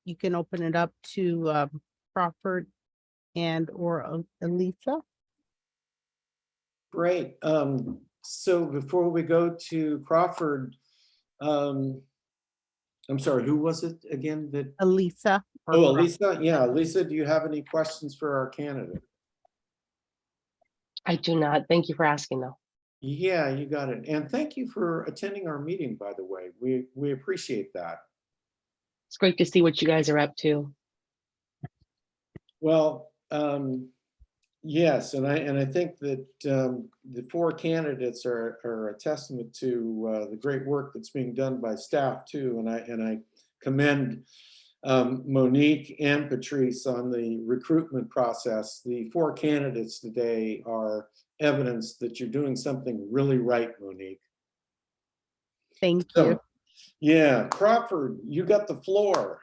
you can open it up to Crawford and or Elisa. Great. So before we go to Crawford, I'm sorry, who was it again that? Elisa. Oh, Elisa. Yeah, Elisa, do you have any questions for our candidate? I do not. Thank you for asking, though. Yeah, you got it. And thank you for attending our meeting, by the way. We appreciate that. It's great to see what you guys are up to. Well, yes, and I think that the four candidates are a testament to the great work that's being done by staff too. And I commend Monique and Patrice on the recruitment process. The four candidates today are evidence that you're doing something really right, Monique. Thank you. Yeah, Crawford, you got the floor.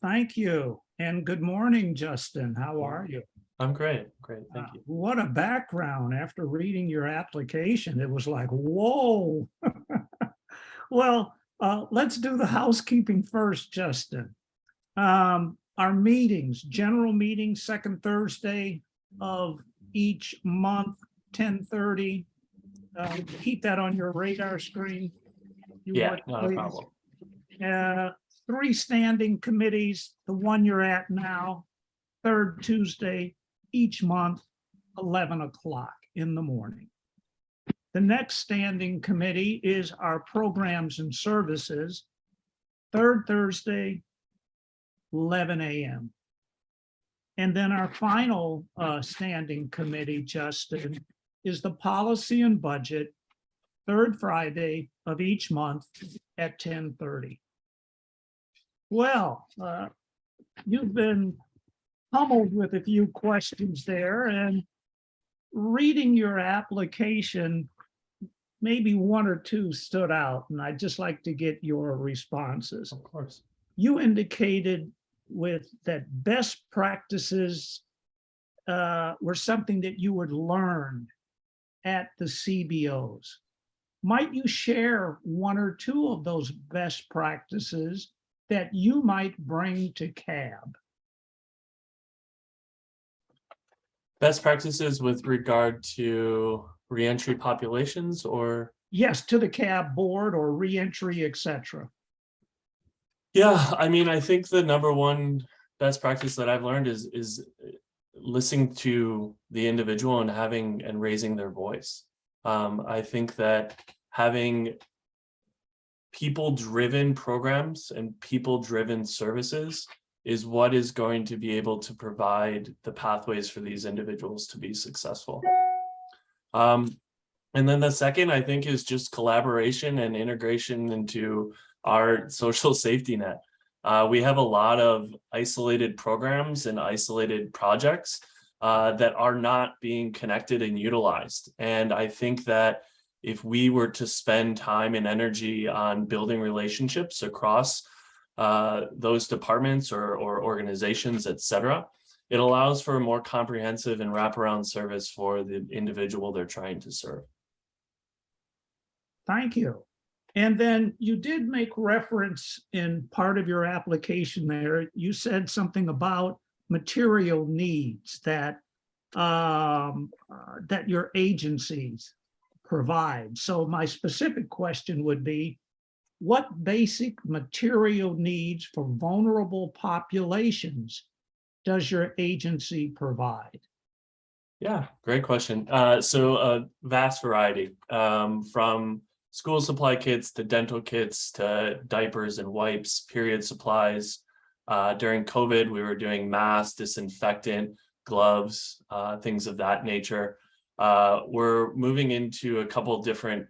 Thank you. And good morning, Justin. How are you? I'm great. Great. Thank you. What a background. After reading your application, it was like, whoa. Well, let's do the housekeeping first, Justin. Our meetings, general meetings, second Thursday of each month, 10:30. Keep that on your radar screen. Yeah, not a problem. 3 standing committees, the one you're at now, third Tuesday each month, 11 o'clock in the morning. The next standing committee is our programs and services, third Thursday, 11 a.m. And then our final standing committee, Justin, is the policy and budget, third Friday of each month at 10:30. Well, you've been pummeled with a few questions there, and reading your application, maybe one or two stood out, and I'd just like to get your responses. Of course. You indicated with that best practices were something that you would learn at the CBOs. Might you share one or two of those best practices that you might bring to CAB? Best practices with regard to reentry populations, or? Yes, to the CAB board or reentry, etc. Yeah, I mean, I think the number one best practice that I've learned is listening to the individual and having and raising their voice. I think that having people-driven programs and people-driven services is what is going to be able to provide the pathways for these individuals to be successful. And And then the second, I think, is just collaboration and integration into our social safety net. We have a lot of isolated programs and isolated projects that are not being connected and utilized. And I think that if we were to spend time and energy on building relationships across those departments or organizations, et cetera, it allows for a more comprehensive and wraparound service for the individual they're trying to serve. Thank you. And then you did make reference in part of your application there. You said something about material needs that that your agencies provide. So my specific question would be, what basic material needs for vulnerable populations does your agency provide? Yeah, great question. So a vast variety, from school supply kits to dental kits to diapers and wipes, period supplies. During COVID, we were doing masks, disinfectant, gloves, things of that nature. We're moving into a couple different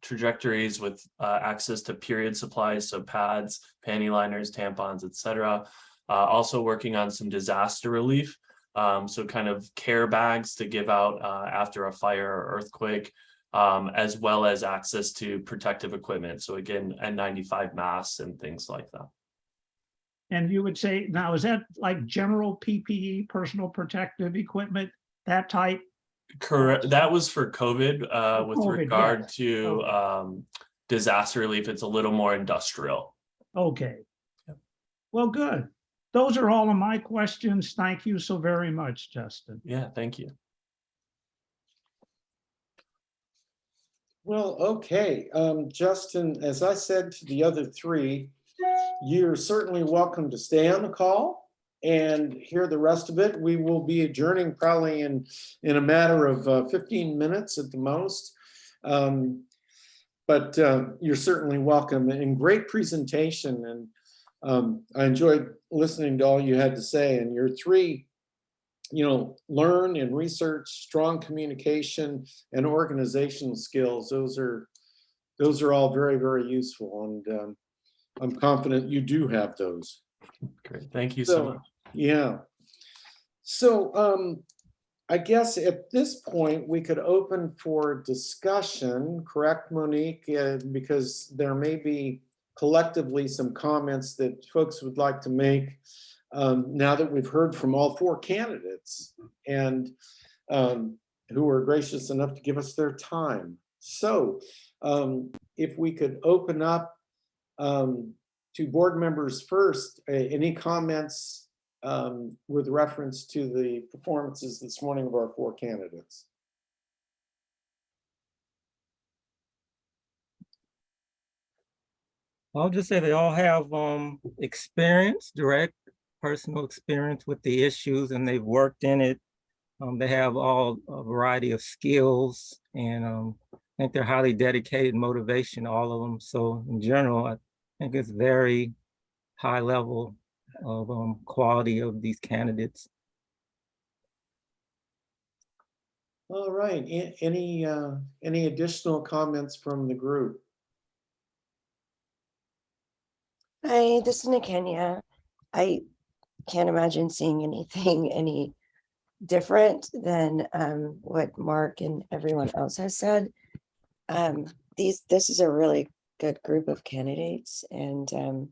trajectories with access to period supplies, so pads, panty liners, tampons, etc. Also working on some disaster relief. So kind of care bags to give out after a fire or earthquake, as well as access to protective equipment. So again, N95 masks and things like that. And you would say, now, is that like general PPE, personal protective equipment, that type? Correct. That was for COVID. With COVID, regard yes. to Okay. Disaster relief, it's a little more industrial. Okay. Well, good. Those are all of my questions. Thank you so very much, Justin. Yeah, thank you. Well, okay, Justin, as I said to the other three, you're certainly welcome to stay on the call and hear the rest of it. We will be adjourning probably in a matter of 15 minutes at the most. But you're certainly welcome, and great presentation. And I enjoyed listening to all you had to say, and your three, learn and research, strong communication, and organizational skills. Those are all very, very useful, and I'm confident you do have those. Great, thank you so much. Yeah. So I guess at this point we could open for discussion, correct, Monique? Because there may be collectively some comments that folks would like to make now that we've heard from all four candidates and who were gracious enough to give us their time. So if we could open up to board members first, any comments with reference to the performances this morning of our four candidates? I'll just say they all have experience, direct personal experience with the issues, and they've worked in it. They have all a variety of skills, and I think they're highly dedicated, motivation, all of them. So in general, I think it's very high level of quality of these candidates. All right, any additional comments from the group? Hi, this is Nikenya. I can't imagine seeing anything any different than what Mark and everyone else has said. This is a really good group of candidates, and hold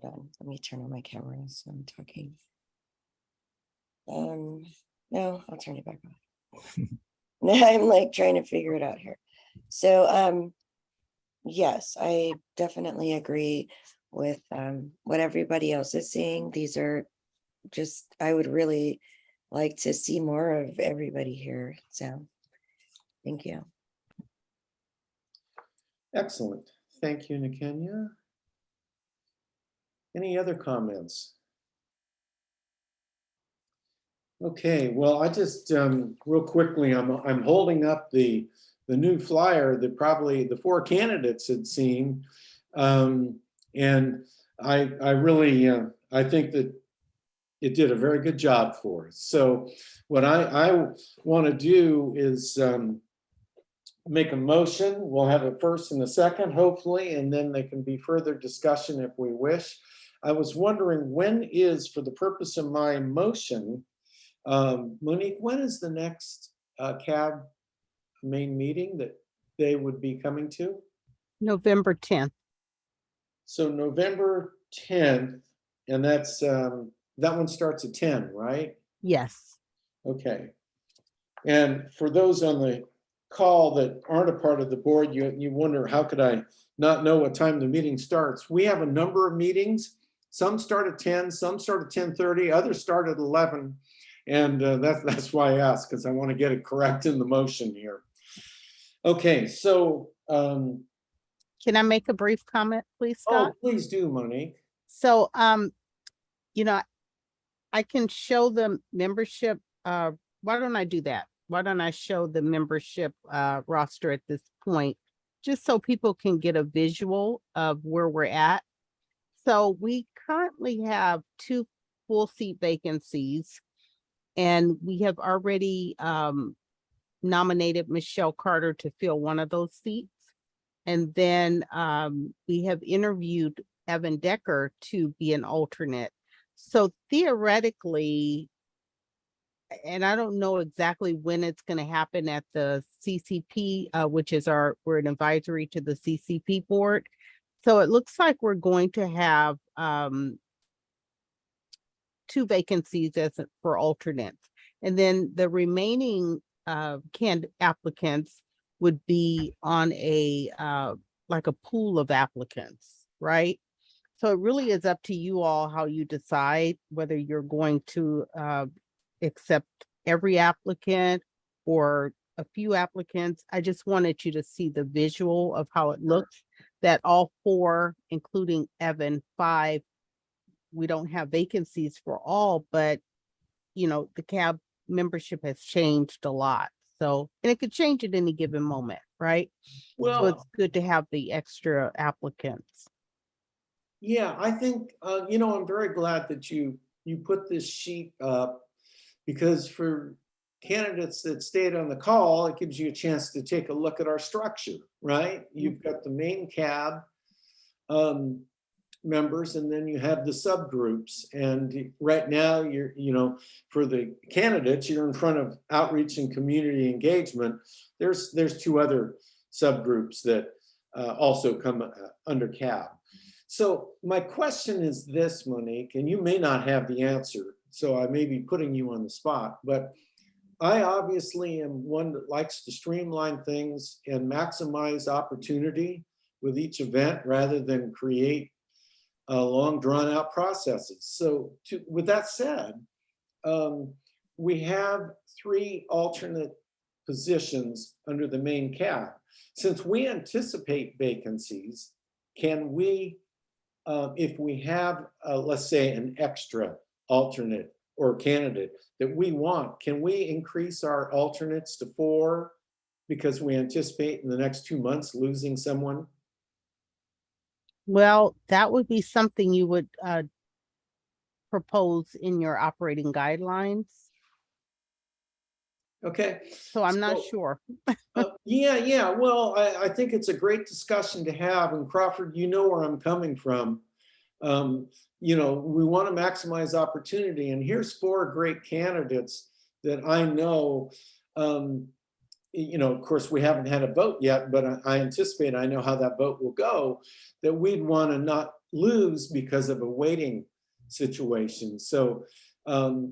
on, let me turn on my camera so I'm talking. No, I'll turn it back on. Now I'm like trying to figure it out here. So yes, I definitely agree with what everybody else is saying. These are just, I would really like to see more of everybody here. So thank you. Excellent. Thank you, Nikenya. Any other comments? Okay, well, I just real quickly, I'm holding up the new flyer that probably the four candidates had seen, and I really I think that it did a very good job for us. So what I want to do is make a motion. We'll have a first and a second, hopefully, and then there can be further discussion if we wish. I was wondering, when is, for the purpose of my motion, Monique, when is the next CAB main meeting that they would be coming to? November 10th. So November 10th, and that's that one starts at 10, right? Yes. Okay. And for those on the call that aren't a part of the board, you wonder, how could I not know what time the meeting starts? We have a number of meetings. Some start at 10, some start at 10:30, others start at 11. And that's why I asked, because I want to get it correct in the motion here. Okay, so Can I make a brief comment, please, Scott? oh, please do, Monique. So, you know, I can show the membership. Why don't I do that? Why don't I show the membership roster at this point, just so people can get a visual of where we're at. So we currently have 2 full seat vacancies, and we have already nominated Michelle Carter to fill one of those seats. And then we have interviewed Evan Decker to be an alternate. So theoretically, and I don't know exactly when it's going to happen at the CCP, which is we're an advisory to the CCP board. So it looks like we're going to have 2 vacancies for alternates. And then the remaining applicants would be on a like a pool of applicants, right? So it really is up to you all how you decide whether you're going to accept every applicant or a few applicants. I just wanted you to see the visual of how it looks, that all 4, including Evan, 5, we don't have vacancies for all, but you know, the CAB membership has changed a lot. So, and it could change at any given moment, right? Well, so it's good to have the extra applicants. Yeah, I think, I'm very glad that you put this sheet up, because for candidates that stayed on the call, it gives you a chance to take a look at our structure, right? You've got the main CAB members, and then you have the subgroups. And right now, for the candidates, you're in front of outreach and community engagement. There's 2 other subgroups that also come under CAB. So my question is this, Monique, and you may not have the answer, so I may be putting you on the spot, but I obviously am one that likes to streamline things and maximize opportunity with each event rather than create long drawn out processes. So with that said, we have 3 alternate positions under the main CAB. Since we anticipate vacancies, can we, if we have, let's say, an extra alternate or candidate that we want, can we increase our alternates to 4 because we anticipate in the next 2 months losing someone? Well, that would be something you would propose in your operating guidelines. Okay. So I'm not sure. Yeah. Well, I think it's a great discussion to have. And Crawford, you know where I'm coming from. We want to maximize opportunity. And here's 4 great candidates that I know. Of course, we haven't had a vote yet, but I anticipate, I know how that vote will go, that we'd want to not lose because of a waiting situation. So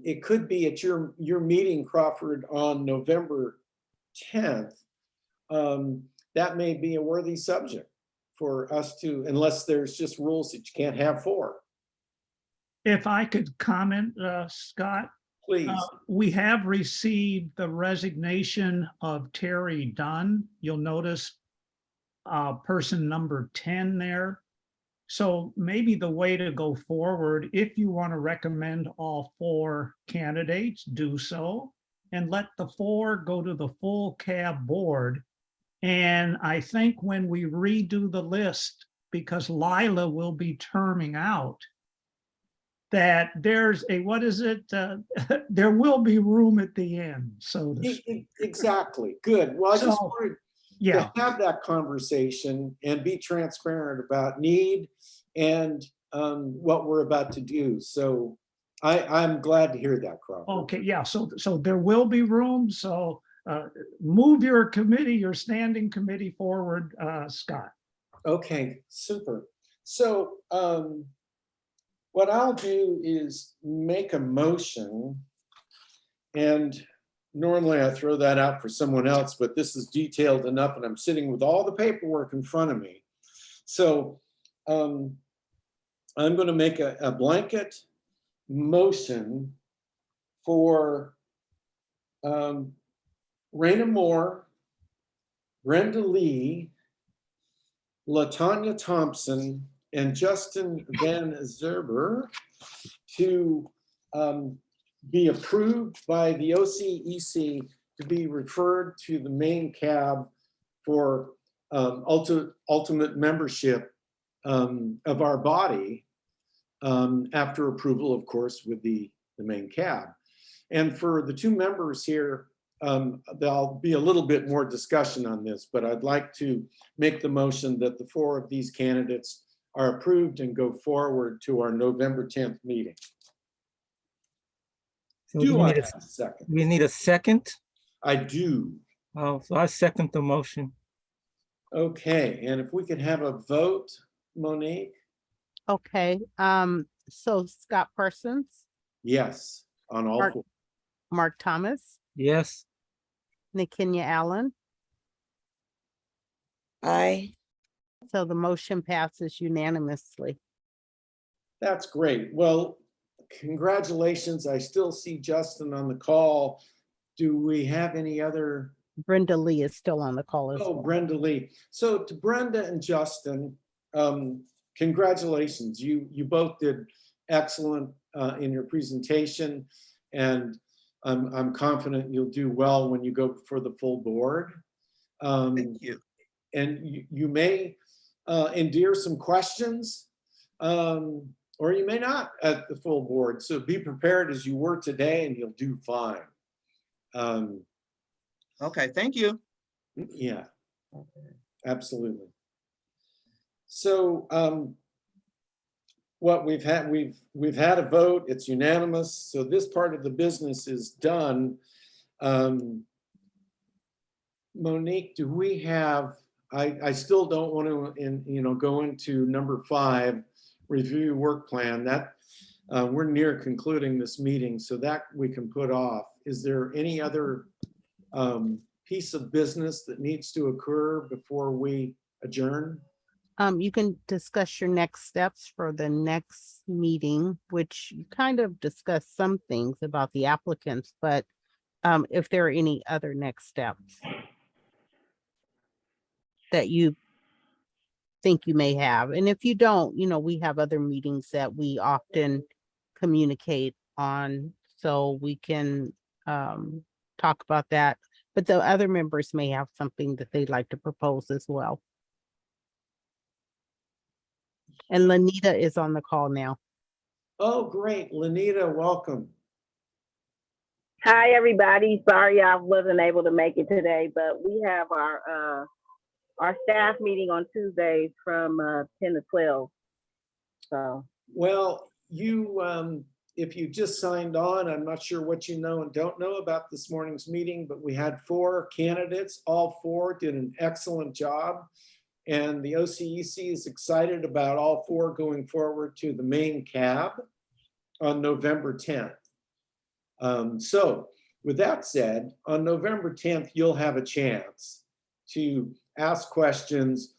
it could be at your meeting, Crawford, on November 10th. That may be a worthy subject for us to, unless there's just rules that you can't have 4. If I could comment, Scott. Please. We have received the resignation of Terry Dunn. You'll notice person number 10 there. So maybe the way to go forward, if you want to recommend all 4 candidates, do so, and let the 4 go to the full CAB board. And I think when we redo the list, because Lila will be terming out, that there's a, what is it? There will be room at the end, so to speak. Exactly, good. Well, I just So, wanted yeah, to have that conversation and be transparent about need and what we're about to do. So I'm glad to hear that, Crawford. okay, yeah, so there will be room, so move your committee, your standing committee forward, Scott. Okay, super. So what I'll do is make a motion, and normally I throw that out for someone else, but this is detailed enough and I'm sitting with all the paperwork in front of me. So I'm going to make a blanket motion for Raina Moore, Brenda Lee, LaTanya Thompson, and Justin Van Zerber to be approved by the OCEC to be referred to the main cab for ultimate membership of our body after approval, of course, with the main cab. And for the two members here, there'll be a little bit more discussion on this, but I'd like to make the motion that the 4 of these candidates are approved and go forward to our November 10th meeting. So Do you I need have a second? we need a second? I do. Oh, so I second the motion. Okay, and if we could have a vote, Monique? Okay, so Scott Parsons, Yes, on all Mark- 4. Mark Thomas, Yes. Nikenya Allen. Aye. So the motion passes unanimously. That's great. Well, congratulations. I still see Justin on the call. Do we have any other? Brenda Lee is still on the call as Oh, well. Brenda Lee. So to Brenda and Justin, congratulations. You both did excellent in your presentation, and I'm confident you'll do well when you go for the full board. Thank you. And you may endear some questions, or you may not at the full board. So be prepared as you were today, and you'll do fine. Okay, thank you. Yeah, absolutely. So what we've had a vote. It's unanimous. So this part of the business is done. Monique, do we have? I still don't want to, go into number 5, review work plan. That we're near concluding this meeting, so that we can put off. Is there any other piece of business that needs to occur before we adjourn? You can discuss your next steps for the next meeting, which you kind of discussed some things about the applicants, but if there are any other next steps that you think you may have. And if you don't, we have other meetings that we often communicate on, so we can talk about that. But the other members may have something that they'd like to propose as well. And Lanita is on the call now. Oh, great. Lanita, welcome. Hi, everybody. Sorry I wasn't able to make it today, but we have our staff meeting on Tuesdays from 10 to 12. So. Well, you, if you just signed on, I'm not sure what you know and don't know about this morning's meeting, but we had 4 candidates. All 4 did an excellent job. And the OCEC is excited about all 4 going forward to the main cab on November 10th. So with that said, on November 10th, you'll have a chance to ask questions,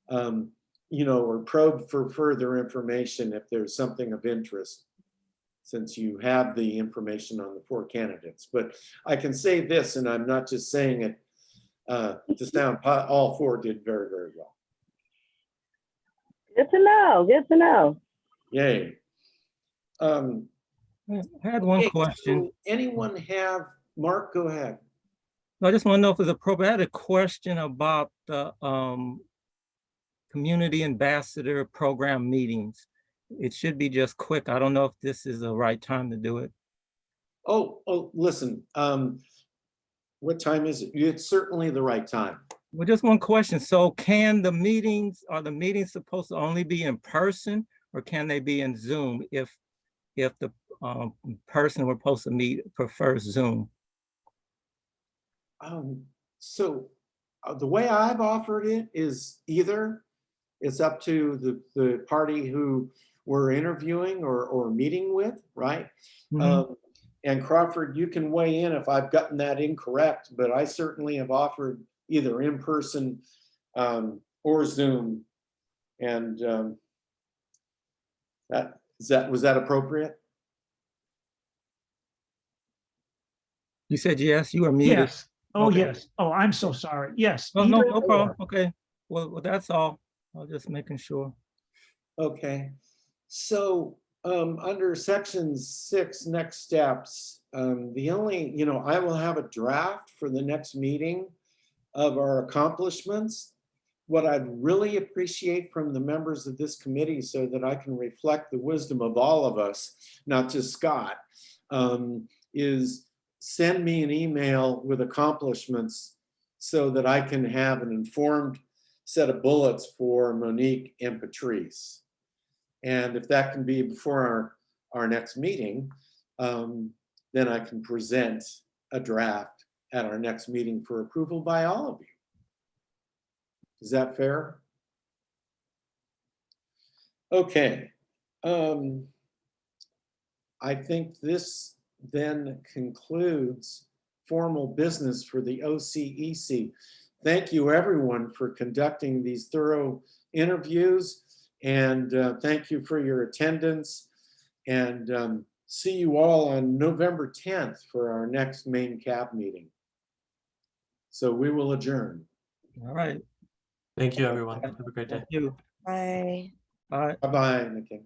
or probe for further information if there's something of interest, since you have the information on the 4 candidates. But I can say this, and I'm not just saying it to sound, all 4 did very, very well. Good to know. Good to know. Yay. I had one Okay, question. so anyone have, Mark, go ahead. I just want to know if it's appropriate. I had a question about the community ambassador program meetings. it should be just quick. I don't know if this is the right time to do it. Oh, listen, what time is it? It's certainly the right time. Well, just one question. So can the meetings, are the meetings supposed to only be in person or can they be in Zoom if the person we're supposed to meet prefers Zoom? So the way I've offered it is either it's up to the party who we're interviewing or meeting with, right? And Crawford, you can weigh in if I've gotten that incorrect, but I certainly have offered either in person or Zoom. And was that appropriate? You said yes, you were muted. Yes. Oh, Okay. yes. Oh, I'm so sorry. Yes. No, no, either no or. problem. Okay. Well, that's all. I was just making sure. Okay. So under section 6, next steps, the only, I will have a draft for the next meeting of our accomplishments. What I'd really appreciate from the members of this committee so that I can reflect the wisdom of all of us, not just Scott, is send me an email with accomplishments so that I can have an informed set of bullets for Monique and Patrice. And if that can be before our next meeting, then I can present a draft at our next meeting for approval by all of you. Is that fair? Okay. I think this then concludes formal business for the OCEC. Thank you everyone for conducting these thorough interviews, and thank you for your attendance, and see you all on November 10th for our next main CAB meeting. So we will adjourn. All right. Thank you, everyone. Have a great day. Thank you. Bye. Bye. Bye-bye, Nikki.